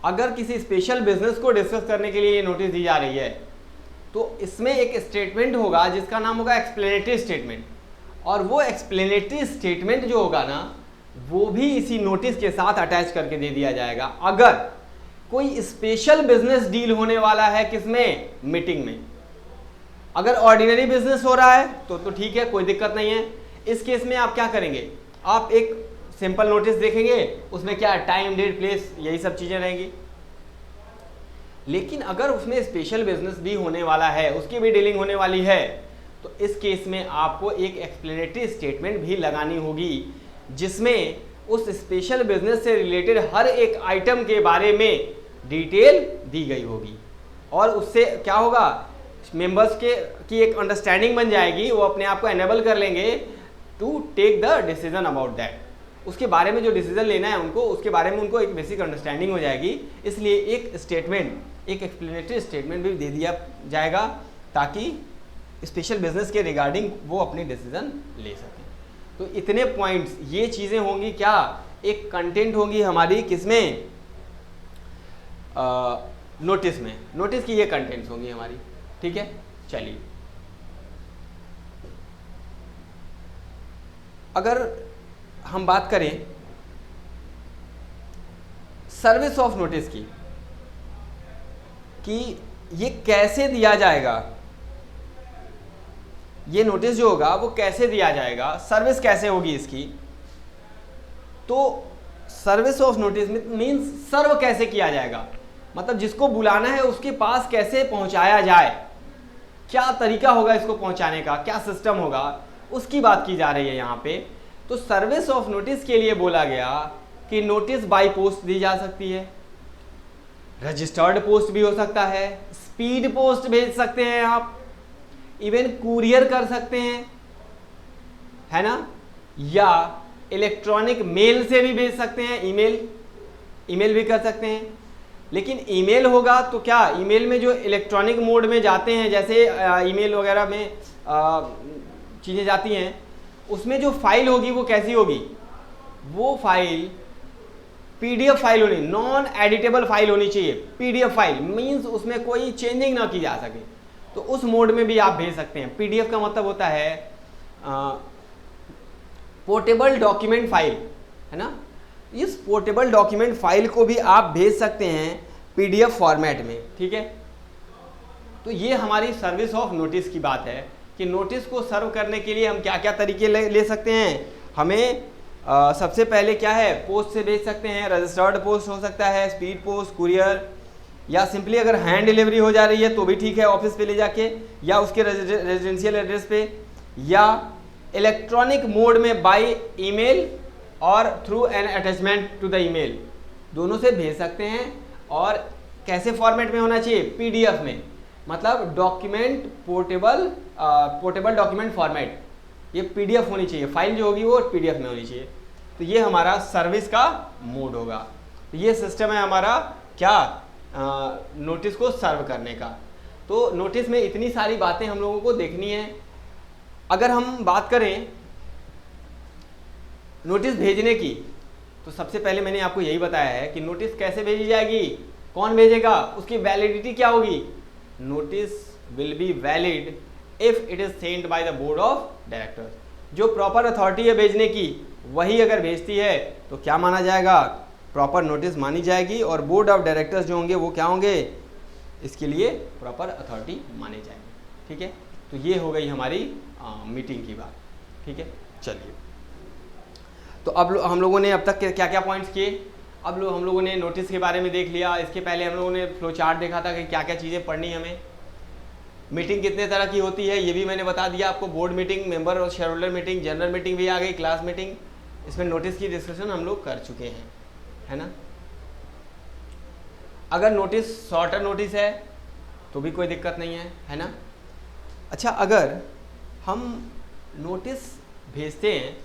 A: अगर किसी स्पेशल बिजनेस को डिस्कस करने के लिए ये नोटिस दी जा रही है तो इसमें एक स्टेटमेंट होगा जिसका नाम होगा एक्सप्लेनेटरी स्टेटमेंट, और वो एक्सप्लेनेटरी स्टेटमेंट जो होगा ना वो भी इसी नोटिस के साथ अटैच करके दे दिया जाएगा। अगर कोई स्पेशल बिजनेस डील होने वाला है किसमें? मीटिंग में। अगर ऑर्डिनरी बिजनेस हो रहा है तो ठीक है, कोई दिक्कत नहीं है। इस केस में आप क्या करेंगे? आप एक सिंपल नोटिस देखेंगे, उसमें क्या टाइम, डेट, प्लेस, यही सब चीज़ें रहेंगी। लेकिन अगर उसमें स्पेशल बिजनेस भी होने वाला है, उसकी भी डीलिंग होने वाली है, तो इस केस में आपको एक एक्सप्लेनेटरी स्टेटमेंट भी लगानी होगी जिसमें उस स्पेशल बिजनेस से रिलेटेड हर एक आइटम के बारे में डिटेल दी गई होगी, और उससे क्या होगा, मेंबर्स की एक अंडरस्टैंडिंग बन जाएगी, वो अपने आप को एनेबल कर लेंगे to take the decision about that. उसके बारे में जो डिसीजन लेना है उनको, उसके बारे में उनको एक बेसिक अंडरस्टैंडिंग हो जाएगी। इसलिए एक स्टेटमेंट, एक एक्सप्लेनेटरी स्टेटमेंट भी दे दिया जाएगा ताकि स्पेशल बिजनेस के रिगार्डिंग वो अपनी डिसीजन ले सकें। तो इतने पॉइंट्स, ये चीज़ें होंगी क्या, एक कंटेंट होगी हमारी किसमें, नोटिस में। नोटिस की ये कंटेंट्स होंगी हमारी, ठीक है। चलिए, अगर हम बात करें सर्विस ऑफ नोटिस की, कि ये कैसे दिया जाएगा, ये नोटिस जो होगा वो कैसे दिया जाएगा, सर्विस कैसे होगी इसकी। तो सर्विस ऑफ नोटिस मीन्स सर्व कैसे किया जाएगा, मतलब जिसको बुलाना है उसके पास कैसे पहुंचाया जाए, क्या तरीका होगा इसको पहुंचाने का, क्या सिस्टम होगा, उसकी बात की जा रही है यहाँ पे। तो सर्विस ऑफ नोटिस के लिए बोला गया कि नोटिस बाय पोस्ट दी जा सकती है, रजिस्टर्ड पोस्ट भी हो सकता है, स्पीड पोस्ट भेज सकते हैं आप, इवन कुरियर कर सकते हैं, है ना, या इलेक्ट्रॉनिक मेल से भी भेज सकते हैं, ईमेल भी कर सकते हैं। लेकिन ईमेल होगा तो क्या, ईमेल में जो इलेक्ट्रॉनिक मोड में जाते हैं, जैसे ईमेल वगैरह में चीज़ें जाती हैं, उसमें जो फाइल होगी वो कैसी होगी, वो फाइल पीडीएफ फाइल होनी, नॉन एडिटेबल फाइल होनी चाहिए। पीडीएफ फाइल मींस उसमें कोई चेंजिंग ना की जा सके, तो उस मोड में भी आप भेज सकते हैं। पीडीएफ का मतलब होता है पोर्टेबल डॉक्यूमेंट फाइल, है ना। इस पोर्टेबल डॉक्यूमेंट फाइल को भी आप भेज सकते हैं पीडीएफ फॉर्मेट में, ठीक है। तो ये हमारी सर्विस ऑफ नोटिस की बात है कि नोटिस को सर्व करने के लिए हम क्या क्या तरीके ले सकते हैं। हमें सबसे पहले क्या है, पोस्ट से भेज सकते हैं, रजिस्टर्ड पोस्ट हो सकता है, स्पीड पोस्ट, कुरियर, या सिंपली अगर हैंड डिलीवरी हो जा रही है तो भी ठीक है, ऑफिस पे ले जाके, या उसके रेजिडेंशियल एड्रेस पे, या इलेक्ट्रॉनिक मोड में बाय ईमेल और through an attachment to the email, दोनों से भेज सकते हैं। और कैसे फॉर्मेट में होना चाहिए, पीडीएफ में, मतलब डॉक्यूमेंट पोर्टेबल डॉक्यूमेंट फॉर्मेट, ये पीडीएफ होनी चाहिए, फाइल जो होगी वो पीडीएफ में होनी चाहिए। तो ये हमारा सर्विस का मोड होगा। तो ये सिस्टम है हमारा क्या, नोटिस को सर्व करने का। तो नोटिस में इतनी सारी बातें हम लोगों को देखनी है। अगर हम बात करें नोटिस भेजने की, तो सबसे पहले मैंने आपको यही बताया है कि नोटिस कैसे भेजी जाएगी, कौन भेजेगा, उसकी वैलिडिटी क्या होगी। Notice will be valid if it is sent by the board of directors. जो प्रॉपर अथॉरिटी है भेजने की, वही अगर भेजती है तो क्या माना जाएगा, प्रॉपर नोटिस मानी जाएगी। और बोर्ड ऑफ डायरेक्टर्स जो होंगे वो क्या होंगे, इसके लिए प्रॉपर अथॉरिटी माने जाएंगे, ठीक है। तो ये हो गई हमारी मीटिंग की बात, ठीक है। चलिए, तो अब हम लोगों ने अब तक क्या क्या पॉइंट्स किए। अब हम लोगों ने नोटिस के बारे में देख लिया। इसके पहले हम लोगों ने फ्लो चार्ट देखा था कि क्या क्या चीज़ें पढ़नी हमें। मीटिंग कितने तरह की होती है ये भी मैंने बता दिया आपको। बोर्ड मीटिंग, मेंबर और shareholder meeting, general meeting भी आ गई, क्लास मीटिंग। इसमें नोटिस की डिस्कशन हम लोग कर चुके हैं, है ना। अगर नोटिस शॉर्टर नोटिस है तो भी कोई दिक्कत नहीं है ना। अच्छा, अगर हम नोटिस भेजते हैं,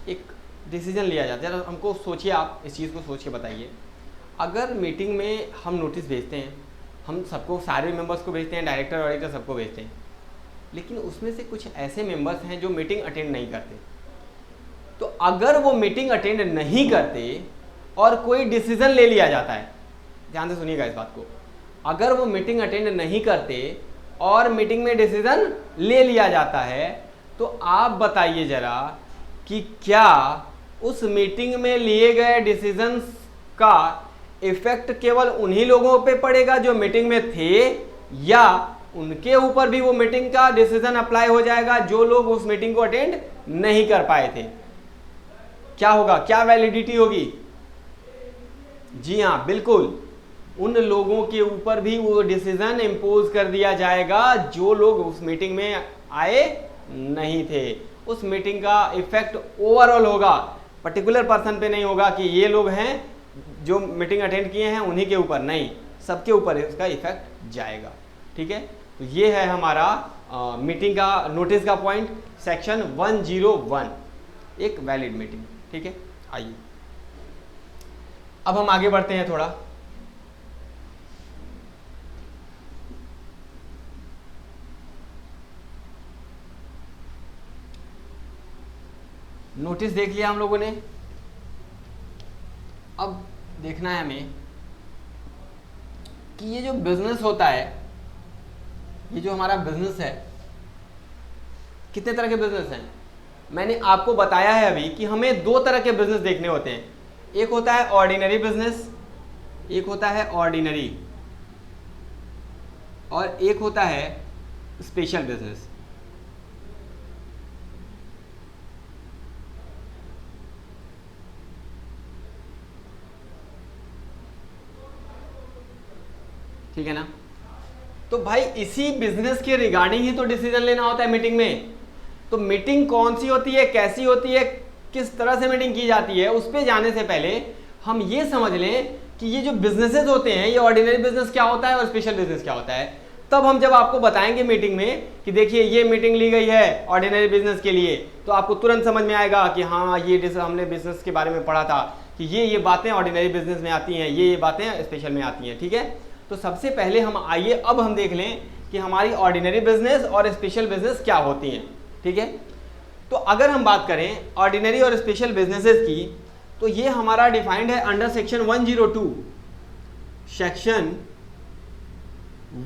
A: एक डिसीजन लिया जाता है, हमको सोचिए, आप इस चीज़ को सोच के बताइए। अगर मीटिंग में हम नोटिस भेजते हैं, हम सबको, सारे मेंबर्स को भेजते हैं, डायरेक्टर ऑडिटर सबको भेजते हैं, लेकिन उसमें से कुछ ऐसे मेंबर्स हैं जो मीटिंग अटेंड नहीं करते। तो अगर वो मीटिंग अटेंड नहीं करते और कोई डिसीजन ले लिया जाता है, ध्यान से सुनिएगा इस बात को, अगर वो मीटिंग अटेंड नहीं करते और मीटिंग में डिसीजन ले लिया जाता है, तो आप बताइए जरा कि क्या उस मीटिंग में लिए गए डिसीजंस का इफेक्ट केवल उन्हीं लोगों पे पड़ेगा जो मीटिंग में थे, या उनके ऊपर भी वो मीटिंग का डिसीजन अप्लाई हो जाएगा जो लोग उस मीटिंग को अटेंड नहीं कर पाए थे। क्या होगा, क्या वैलिडिटी होगी? जी हाँ, बिल्कुल, उन लोगों के ऊपर भी वो डिसीजन इम्पोज कर दिया जाएगा जो लोग उस मीटिंग में आए नहीं थे। उस मीटिंग का इफेक्ट ओवरऑल होगा, पर्टिकुलर पर्सन पे नहीं होगा कि ये लोग हैं जो मीटिंग अटेंड किए हैं उन्हीं के ऊपर, नहीं, सबके ऊपर इसका इफेक्ट जाएगा। ठीक है, तो ये है हमारा मीटिंग का नोटिस का पॉइंट, सेक्शन 101, एक वैलिड मीटिंग। ठीक है, आइए अब हम आगे बढ़ते हैं थोड़ा। नोटिस देख लिया हम लोगों ने, अब देखना है हमें कि ये जो बिजनेस होता है, ये जो हमारा बिजनेस है, कितने तरह के बिजनेस हैं। मैंने आपको बताया है अभी कि हमें दो तरह के बिजनेस देखने होते हैं, एक होता है ऑर्डिनरी बिजनेस, एक होता है ऑर्डिनरी, और एक होता है स्पेशल बिजनेस। ठीक है ना, तो भाई इसी बिजनेस के रिगार्डिंग ही तो डिसीजन लेना होता है मीटिंग में। तो मीटिंग कौन सी होती है, कैसी होती है, किस तरह से मीटिंग की जाती है, उस पे जाने से पहले हम ये समझ लें कि ये जो बिजनेसेस होते हैं, ये ऑर्डिनरी बिजनेस क्या होता है और स्पेशल बिजनेस क्या होता है। तब हम जब आपको बताएंगे मीटिंग में कि देखिए ये मीटिंग ली गई है ऑर्डिनरी बिजनेस के लिए, तो आपको तुरंत समझ में आएगा कि हाँ ये हमने बिजनेस के बारे में पढ़ा था कि ये बातें ऑर्डिनरी बिजनेस में आती हैं, ये बातें स्पेशल में आती हैं। ठीक है, तो सबसे पहले हम आइए अब हम देख लें कि हमारी ऑर्डिनरी बिजनेस और स्पेशल बिजनेस क्या होती हैं। ठीक है, तो अगर हम बात करें ऑर्डिनरी और स्पेशल बिजनेसेस की, तो ये हमारा डिफाइंड है अंडर सेक्शन 102, सेक्शन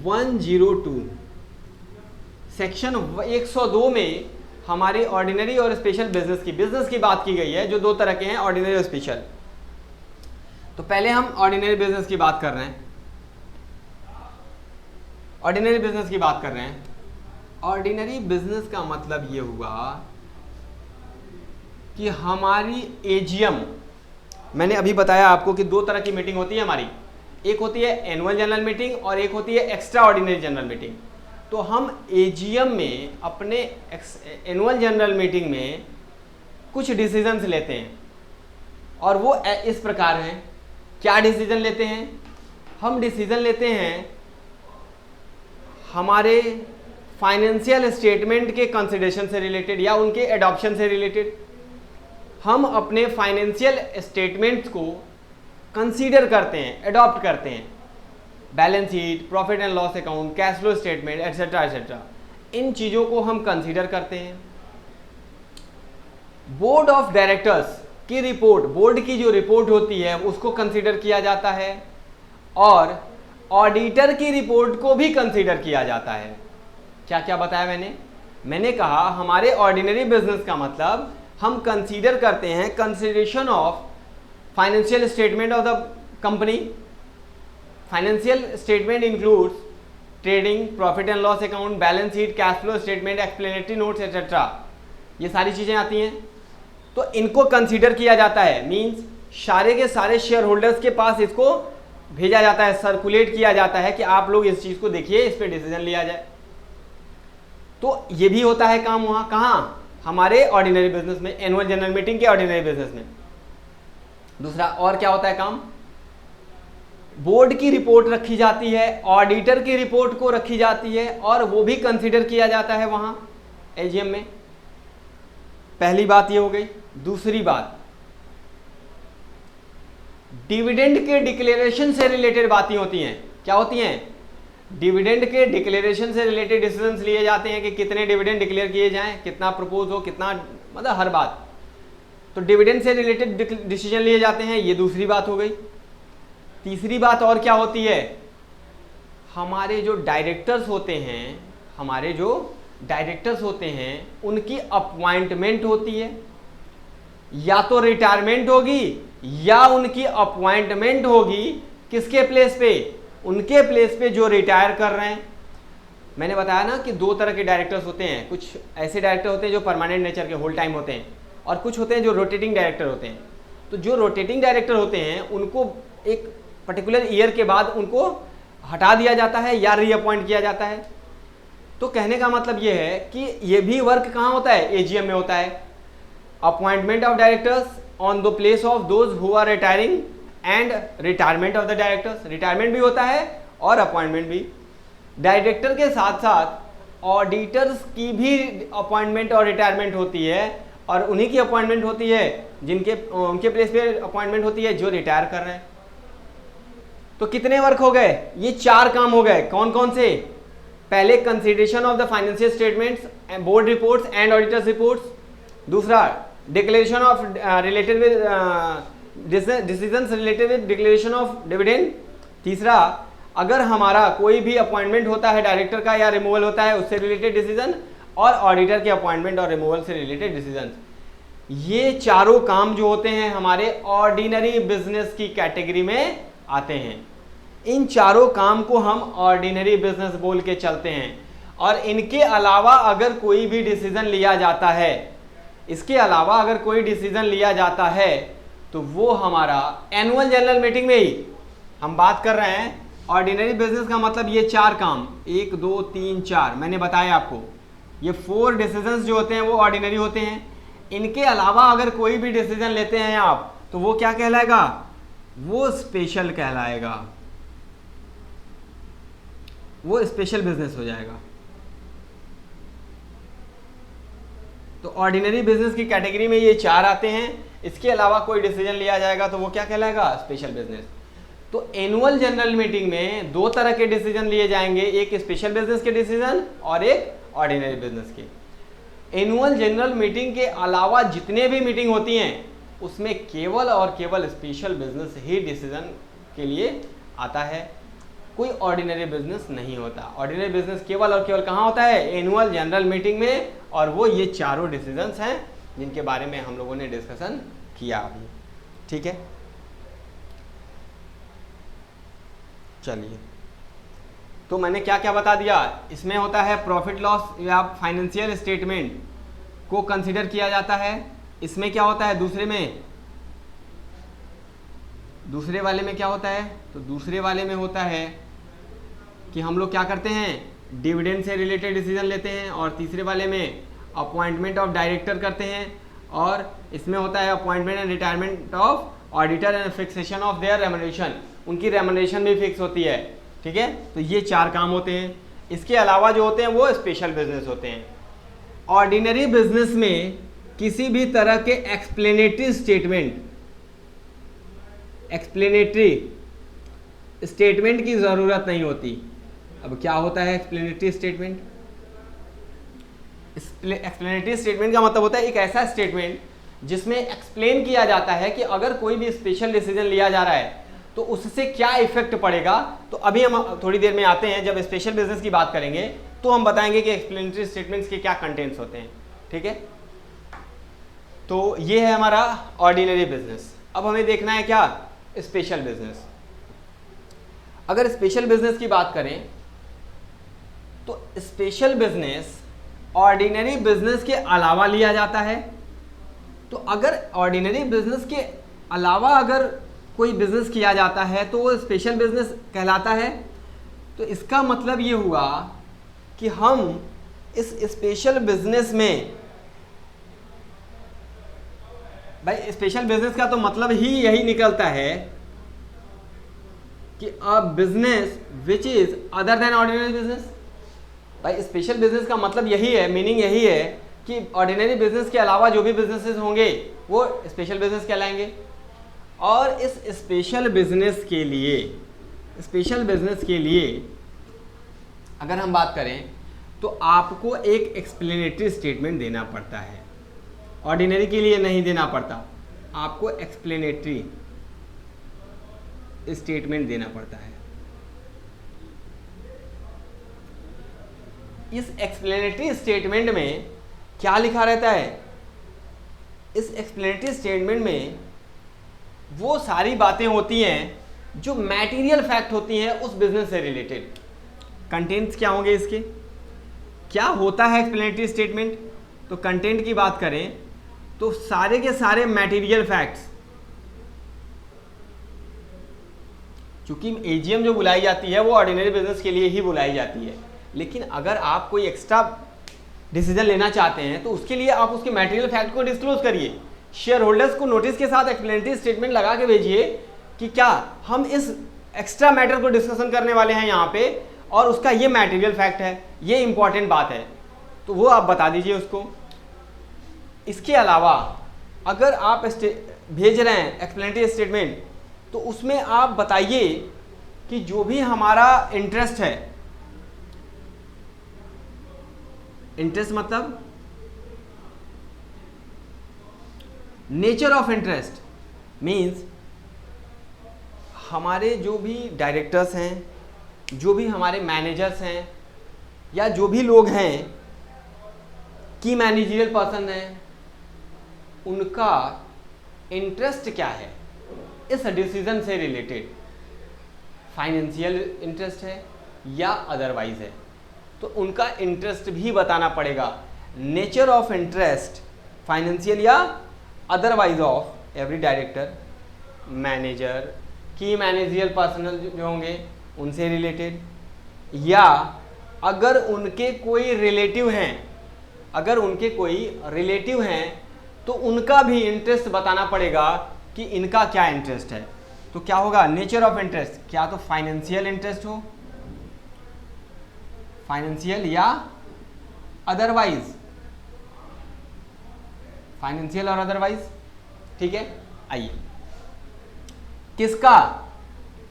A: 102, सेक्शन 102 में हमारे ऑर्डिनरी और स्पेशल बिजनेस की बात की गई है, जो दो तरह के हैं, ऑर्डिनरी और स्पेशल। तो पहले हम ऑर्डिनरी बिजनेस की बात कर रहे हैं, ऑर्डिनरी बिजनेस की बात कर रहे हैं। ऑर्डिनरी बिजनेस का मतलब ये हुआ कि हमारी एजीएम, मैंने अभी बताया आपको कि दो तरह की मीटिंग होती है हमारी, एक होती है एनुअल जनरल मीटिंग और एक होती है एक्स्ट्रा ऑर्डिनरी जनरल मीटिंग। तो हम एजीएम में, अपने एनुअल जनरल मीटिंग में कुछ डिसीजंस लेते हैं, और वो इस प्रकार हैं। क्या डिसीजन लेते हैं? हम डिसीजन लेते हैं हमारे फाइनेंशियल स्टेटमेंट के कंसिडरेशन से रिलेटेड या उनके एडॉप्शन से रिलेटेड। हम अपने फाइनेंशियल स्टेटमेंट्स को कंसीडर करते हैं, एडॉप्ट करते हैं, balance sheet, profit and loss account, cash flow statement, etcetera etcetera, इन चीज़ों को हम कंसीडर करते हैं। बोर्ड ऑफ डायरेक्टर्स की रिपोर्ट, बोर्ड की जो रिपोर्ट होती है उसको कंसीडर किया जाता है, और ऑडिटर की रिपोर्ट को भी कंसीडर किया जाता है। क्या क्या बताया मैंने कहा हमारे ऑर्डिनरी बिजनेस का मतलब हम कंसीडर करते हैं consideration of financial statement of the company. Financial statement includes trading, profit and loss account, balance sheet, cash flow statement, explanatory notes etcetera, ये सारी चीजें आती हैं। तो इनको कंसीडर किया जाता है, मींस सारे के सारे शेयर होल्डर्स के पास इसको भेजा जाता है, सर्कुलेट किया जाता है कि आप लोग इस चीज को देखिए, इस पे डिसीजन लिया जाए। तो ये भी होता है काम वहां, कहां? हमारे ऑर्डिनरी बिजनेस में, एनुअल जनरल मीटिंग के ऑर्डिनरी बिजनेस में। दूसरा और क्या होता है काम? बोर्ड की रिपोर्ट रखी जाती है, ऑडिटर की रिपोर्ट को रखी जाती है, और वो भी कंसीडर किया जाता है वहां एजीएम में। पहली बात ये हो गई। दूसरी बात, डिविडेंड के डिक्लेरेशन से रिलेटेड बातें होती हैं। क्या होती हैं? डिविडेंड के डिक्लेरेशन से रिलेटेड डिसीजंस लिए जाते हैं कि कितने डिविडेंड डिक्लेयर किए जाएं, कितना प्रपोज हो, कितना, मतलब हर बात। तो डिविडेंड से रिलेटेड डिसीजन लिए जाते हैं, ये दूसरी बात हो गई। तीसरी बात और क्या होती है? हमारे जो डायरेक्टर्स होते हैं, हमारे जो डायरेक्टर्स होते हैं उनकी अपॉइंटमेंट होती है, या तो रिटायरमेंट होगी या उनकी अपॉइंटमेंट होगी। किसके प्लेस पे? उनके प्लेस पे जो रिटायर कर रहे हैं। मैंने बताया ना कि दो तरह के डायरेक्टर्स होते हैं, कुछ ऐसे डायरेक्टर होते हैं जो परमानेंट नेचर के, होल टाइम होते हैं, और कुछ होते हैं जो रोटेटिंग डायरेक्टर होते हैं। तो जो रोटेटिंग डायरेक्टर होते हैं उनको एक पर्टिकुलर ईयर के बाद उनको हटा दिया जाता है या रीअपॉइंट किया जाता है। तो कहने का मतलब ये है कि ये भी वर्क कहाँ होता है? एजीएम में होता है। Appointment of directors on the place of those who are retiring and retirement of the directors, retirement भी होता है और अपॉइंटमेंट भी। डायरेक्टर के साथ साथ ऑडिटर्स की भी अपॉइंटमेंट और रिटायरमेंट होती है, और उन्हीं की अपॉइंटमेंट होती है जिनके उनके प्लेस पे अपॉइंटमेंट होती है जो रिटायर कर रहे हैं। तो कितने वर्क हो गए? ये 4 काम हो गए। कौन कौन से? पहले consideration of the financial statements, board reports and auditors reports. दूसरा declaration of related with decisions related with declaration of dividend. तीसरा, अगर हमारा कोई भी अपॉइंटमेंट होता है डायरेक्टर का या रिमूवल होता है उससे रिलेटेड डिसीजन, और ऑडिटर के अपॉइंटमेंट और रिमूवल से रिलेटेड डिसीजन। ये चारों काम जो होते हैं हमारे ऑर्डिनरी बिजनेस की कैटेगरी में आते हैं। इन चारों काम को हम ऑर्डिनरी बिजनेस बोल के चलते हैं। और इनके अलावा अगर कोई भी डिसीजन लिया जाता है, इसके अलावा अगर कोई डिसीजन लिया जाता है तो वो हमारा एनुअल जनरल मीटिंग में ही हम बात कर रहे हैं। ऑर्डिनरी बिजनेस का मतलब ये 4 काम, 1 2 3 4 मैंने बताया आपको, ये 4 डिसीजंस जो होते हैं वो ऑर्डिनरी होते हैं। इनके अलावा अगर कोई भी डिसीजन लेते हैं आप तो वो क्या कहलाएगा? वो स्पेशल कहलाएगा, वो स्पेशल बिजनेस हो जाएगा। तो ऑर्डिनरी बिजनेस की कैटेगरी में ये 4 आते हैं। इसके अलावा कोई डिसीजन लिया जाएगा तो वो क्या कहलाएगा? Special business. तो एनुअल जनरल मीटिंग में 2 तरह के डिसीजन लिए जाएंगे, एक स्पेशल बिजनेस के डिसीजन और एक ऑर्डिनरी बिजनेस के। एनुअल जनरल मीटिंग के अलावा जितने भी मीटिंग होती हैं उसमें केवल और केवल स्पेशल बिजनेस ही डिसीजन के लिए आता है, कोई ऑर्डिनरी बिजनेस नहीं होता। ऑर्डिनरी बिजनेस केवल और केवल कहाँ होता है? एनुअल जनरल मीटिंग में, और वो ये चारों डिसीजंस हैं जिनके बारे में हम लोगों ने डिस्कशन किया अभी। ठीक है, चलिए, तो मैंने क्या क्या बता दिया। इसमें होता है प्रॉफिट लॉस या फाइनेंशियल स्टेटमेंट को कंसीडर किया जाता है। इसमें क्या होता है? दूसरे वाले में क्या होता है? तो दूसरे वाले में होता है कि हम लोग क्या करते हैं? डिविडेंड से रिलेटेड डिसीजन लेते हैं। और तीसरे वाले में अपॉइंटमेंट ऑफ डायरेक्टर करते हैं। और इसमें होता है appointment and retirement of auditor and fixation of their remuneration, उनकी रेम्युनरेशन भी फिक्स होती है। ठीक है, तो ये 4 काम होते हैं। इसके अलावा जो होते हैं वो स्पेशल बिजनेस होते हैं। ऑर्डिनरी बिजनेस में किसी भी तरह के एक्सप्लेनेटरी स्टेटमेंट की ज़रूरत नहीं होती। अब क्या होता है एक्सप्लेनेटरी स्टेटमेंट? एक्सप्लेनेटरी स्टेटमेंट का मतलब होता है एक ऐसा स्टेटमेंट जिसमें एक्सप्लेन किया जाता है कि अगर कोई भी स्पेशल डिसीजन लिया जा रहा है तो उससे क्या इफेक्ट पड़ेगा। तो अभी हम थोड़ी देर में आते हैं, जब स्पेशल बिजनेस की बात करेंगे तो हम बताएंगे कि एक्सप्लेनेटरी स्टेटमेंट्स के क्या कंटेंट्स होते हैं। ठीक है, तो ये है हमारा ऑर्डिनरी बिजनेस। अब हमें देखना है क्या? Special business. अगर स्पेशल बिजनेस की बात करें तो स्पेशल बिजनेस ऑर्डिनरी बिजनेस के अलावा लिया जाता है। तो अगर ऑर्डिनरी बिजनेस के अलावा अगर कोई बिजनेस किया जाता है तो वो स्पेशल बिजनेस कहलाता है। तो इसका मतलब ये हुआ कि हम इस स्पेशल बिजनेस में, भाई स्पेशल बिजनेस का तो मतलब ही यही निकलता है कि a business which is other than ordinary business. भाई स्पेशल बिजनेस का मतलब यही है, मीनिंग यही है कि ऑर्डिनरी बिजनेस के अलावा जो भी बिजनेसेस होंगे वो स्पेशल बिजनेस कहलाएंगे। और इस स्पेशल बिजनेस के लिए अगर हम बात करें तो आपको एक एक्सप्लेनेटरी स्टेटमेंट देना पड़ता है। ऑर्डिनरी के लिए नहीं देना पड़ता, आपको एक्सप्लेनेटरी स्टेटमेंट देना पड़ता है। इस एक्सप्लेनेटरी स्टेटमेंट में क्या लिखा रहता है? इस एक्सप्लेनेटरी स्टेटमेंट में वो सारी बातें होती हैं जो मैटेरियल फैक्ट होती हैं उस बिजनेस से रिलेटेड। कंटेंट्स क्या होंगे इसके? क्या होता है एक्सप्लेनेटरी स्टेटमेंट? तो कंटेंट की बात करें तो सारे के सारे मैटेरियल फैक्ट्स, चूंकि एजीएम जो बुलाई जाती है वो ऑर्डिनरी बिजनेस के लिए ही बुलाई जाती है, लेकिन अगर आप कोई एक्स्ट्रा डिसीजन लेना चाहते हैं तो उसके लिए आप उसके मैटेरियल फैक्ट को डिस्क्लोज करिए शेयर होल्डर्स को नोटिस के साथ एक्सप्लेनेटरी स्टेटमेंट लगा के भेजिए कि क्या हम इस एक्स्ट्रा मैटर को डिस्कशन करने वाले हैं यहाँ पे, और उसका ये मैटेरियल फैक्ट है, ये इंपॉर्टेंट बात है, तो वो आप बता दीजिए उसको। इसके अलावा अगर आप भेज रहे हैं एक्सप्लेनेटरी स्टेटमेंट, तो उसमें आप बताइए कि जो भी हमारा इंटरेस्ट है, इंटरेस्ट मतलब नेचर ऑफ इंटरेस्ट मीन्स हमारे जो भी डायरेक्टर्स हैं, जो भी हमारे मैनेजर्स हैं, या जो भी लोग हैं की मैनेजरियल पर्सन हैं, उनका इंटरेस्ट क्या है इस डिसीजन से रिलेटेड, फाइनेंशियल इंटरेस्ट है या अदरवाइज है, तो उनका इंटरेस्ट भी बताना पड़ेगा। नेचर ऑफ इंटरेस्ट फाइनेंशियल या otherwise of every director, manager, की मैनेजरियल पर्सनल जो होंगे उनसे रिलेटेड, या अगर उनके कोई रिलेटिव हैं, अगर उनके कोई रिलेटिव हैं तो उनका भी इंटरेस्ट बताना पड़ेगा कि इनका क्या इंटरेस्ट है। तो क्या होगा नेचर ऑफ इंटरेस्ट, क्या तो फाइनेंशियल इंटरेस्ट हो, फाइनेंशियल या अदरवाइज, फाइनेंशियल और अदरवाइज, ठीक है। आइए किसका,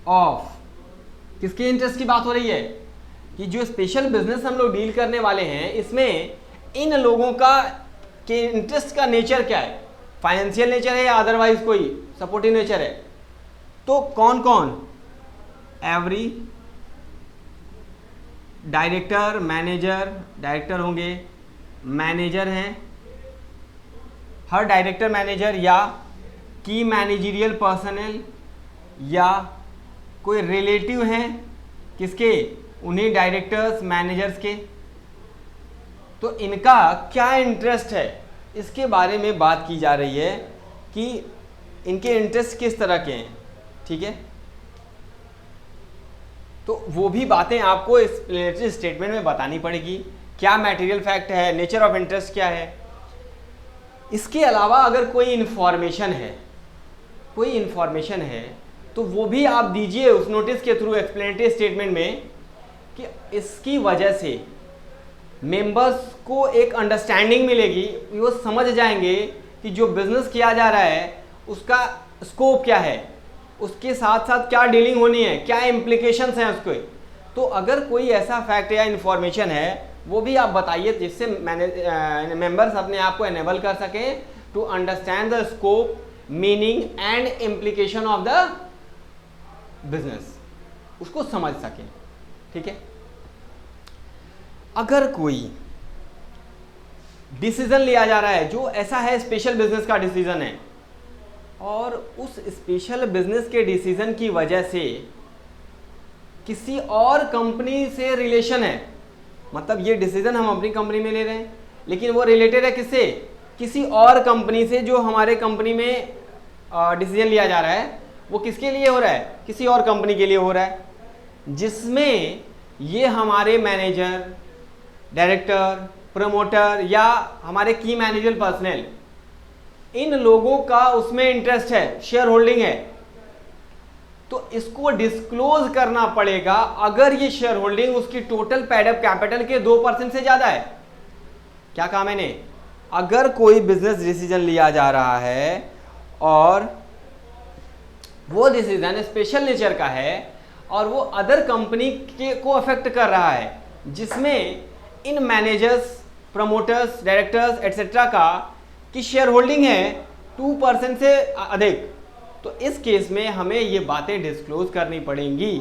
A: ऑफ, किसके इंटरेस्ट की बात हो रही है कि जो स्पेशल बिजनेस हम लोग डील करने वाले हैं, इसमें इन लोगों का के इंटरेस्ट का नेचर क्या है, फाइनेंशियल नेचर है या अदरवाइज कोई सपोर्टिव नेचर है। तो कौन कौन, एवरी डायरेक्टर, मैनेजर, डायरेक्टर होंगे, मैनेजर हैं, हर डायरेक्टर मैनेजर या की मैनेजरियल पर्सनल, या कोई रिलेटिव हैं किसके, उन्हीं डायरेक्टर्स मैनेजर्स के। तो इनका क्या इंटरेस्ट है इसके बारे में बात की जा रही है कि इनके इंटरेस्ट किस तरह के हैं, ठीक है। तो वो भी बातें आपको एक्सप्लेनेटरी स्टेटमेंट में बतानी पड़ेगी, क्या मटेरियल फैक्ट है, नेचर ऑफ इंटरेस्ट क्या है। इसके अलावा अगर कोई इंफॉर्मेशन है, कोई इंफॉर्मेशन है तो वो भी आप दीजिए उस नोटिस के थ्रू एक्सप्लेनेटरी स्टेटमेंट में कि इसकी वजह से मेंबर्स को एक अंडरस्टैंडिंग मिलेगी, वो समझ जाएंगे कि जो बिजनेस किया जा रहा है उसका स्कोप क्या है, उसके साथ साथ क्या डीलिंग होनी है, क्या इम्प्लीकेशंस हैं उसके। तो अगर कोई ऐसा फैक्ट या इन्फॉर्मेशन है वो भी आप बताइए, जिससे मेंबर्स अपने आप को एनेबल कर सकें to understand the scope, meaning and implication of the business, उसको समझ सकें, ठीक है। अगर कोई डिसीजन लिया जा रहा है जो ऐसा है स्पेशल बिजनेस का डिसीजन है, और उस स्पेशल बिजनेस के डिसीजन की वजह से किसी और कंपनी से रिलेशन है, मतलब ये डिसीजन हम अपनी कंपनी में ले रहे हैं लेकिन वो रिलेटेड है किससे, किसी और कंपनी से, जो हमारे कंपनी में डिसीजन लिया जा रहा है वो किसके लिए हो रहा है, किसी और कंपनी के लिए हो रहा है, जिसमें ये हमारे मैनेजर, डायरेक्टर, प्रमोटर या हमारे की मैनेजर पर्सनल, इन लोगों का उसमें इंटरेस्ट है, शेयर होल्डिंग है। तो इसको डिस्क्लोज करना पड़ेगा अगर ये शेयर होल्डिंग उसकी टोटल पेड अप कैपिटल के 2% से ज्यादा है। क्या कहा मैंने, अगर कोई बिजनेस डिसीजन लिया जा रहा है और वो डिसीजन स्पेशल नेचर का है और वो अदर कंपनी के को अफेक्ट कर रहा है, जिसमें इन मैनेजर्स, प्रमोटर्स, डायरेक्टर्स एटसेट्रा का की शेयर होल्डिंग है 2% से अधिक, तो इस केस में हमें ये बातें डिस्क्लोज करनी पड़ेंगी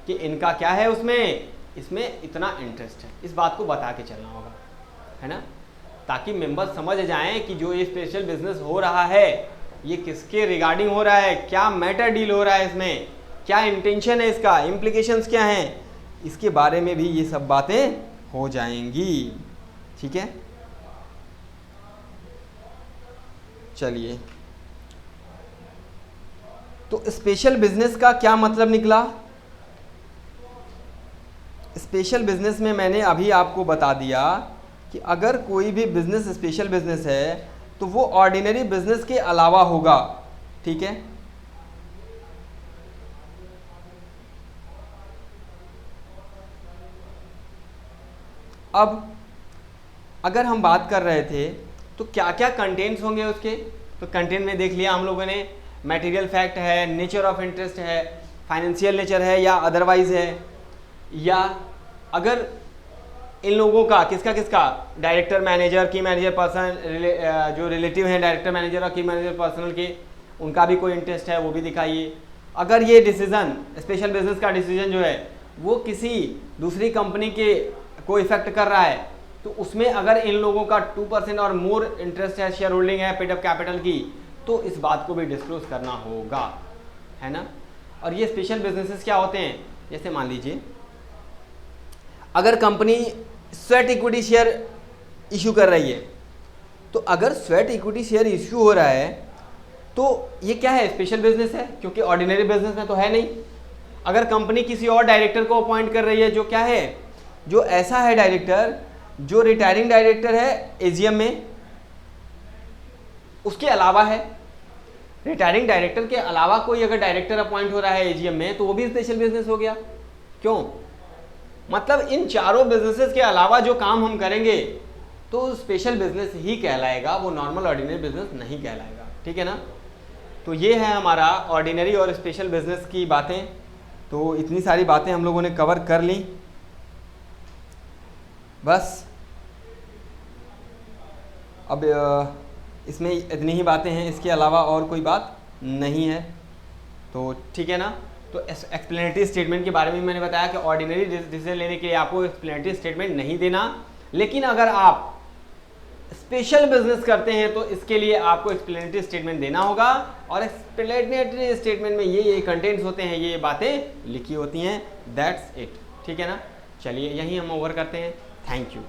A: कि इनका क्या है, उसमें इसमें इतना इंटरेस्ट है, इस बात को बता के चलना होगा, है ना, ताकि मेंबर समझ जाएं कि जो ये स्पेशल बिजनेस हो रहा है ये किसके रिगार्डिंग हो रहा है, क्या मैटर डील हो रहा है, इसमें क्या इंटेंशन है, इसका इम्प्लीकेशंस क्या हैं, इसके बारे में भी ये सब बातें हो जाएंगी, ठीक है। चलिए, तो स्पेशल बिजनेस का क्या मतलब निकला। स्पेशल बिजनेस में मैंने अभी आपको बता दिया कि अगर कोई भी बिजनेस स्पेशल बिजनेस है तो वो ऑर्डिनरी बिजनेस के अलावा होगा, ठीक है। अब अगर हम बात कर रहे थे तो क्या क्या कंटेंट्स होंगे उसके, तो कंटेंट में देख लिया हम लोगों ने, मटेरियल फैक्ट है, नेचर ऑफ इंटरेस्ट है, फाइनेंशियल नेचर है या अदरवाइज है, या अगर इन लोगों का किसका डायरेक्टर मैनेजर की मैनेजर पर्सन जो रिलेटिव हैं डायरेक्टर मैनेजर और की मैनेजर पर्सनल के, उनका भी कोई इंटरेस्ट है वो भी दिखाइए। अगर ये डिसीजन स्पेशल बिजनेस का डिसीजन जो है वो किसी दूसरी कंपनी के को इफेक्ट कर रहा है तो उसमें अगर इन लोगों का 2% और मोर इंटरेस्ट है, शेयर होल्डिंग है पेड अप कैपिटल की, तो इस बात को भी डिस्क्लोज करना होगा, है ना। और ये स्पेशल बिजनेसेस क्या होते हैं, जैसे मान लीजिए अगर company sweat equity share issue कर रही है, तो अगर स्वेट इक्विटी शेयर इशू हो रहा है तो ये क्या है, स्पेशल बिजनेस है, क्योंकि ऑर्डिनरी बिजनेस में तो है नहीं। अगर कंपनी किसी और डायरेक्टर को अपॉइंट कर रही है जो क्या है, जो ऐसा है डायरेक्टर जो रिटायरिंग डायरेक्टर है एजीएम में, उसके अलावा है, रिटायरिंग डायरेक्टर के अलावा कोई अगर डायरेक्टर अपॉइंट हो रहा है एजीएम में, तो वो भी स्पेशल बिजनेस हो गया। क्यों, मतलब इन चारों बिजनेसेस के अलावा जो काम हम करेंगे तो स्पेशल बिजनेस ही कहलाएगा, वो नॉर्मल ऑर्डिनरी बिजनेस नहीं कहलाएगा, ठीक है ना। तो ये है हमारा ऑर्डिनरी और स्पेशल बिजनेस की बातें। तो इतनी सारी बातें हम लोगों ने कवर कर ली, बस अब इसमें इतनी ही बातें हैं, इसके अलावा और कोई बात नहीं है, तो ठीक है ना। तो एक्सप्लेनेटरी स्टेटमेंट के बारे में मैंने बताया कि ऑर्डिनरी डिसीजन लेने के लिए आपको एक्सप्लेनेटरी स्टेटमेंट नहीं देना, लेकिन अगर आप स्पेशल बिजनेस करते हैं तो इसके लिए आपको एक्सप्लेनेटरी स्टेटमेंट देना होगा, और एक्सप्लेनेटरी स्टेटमेंट में ये कंटेंट्स होते हैं, ये बातें लिखी होती हैं, दैट्स इट, ठीक है ना। चलिए यहीं हम ओवर करते हैं, थैंक यू।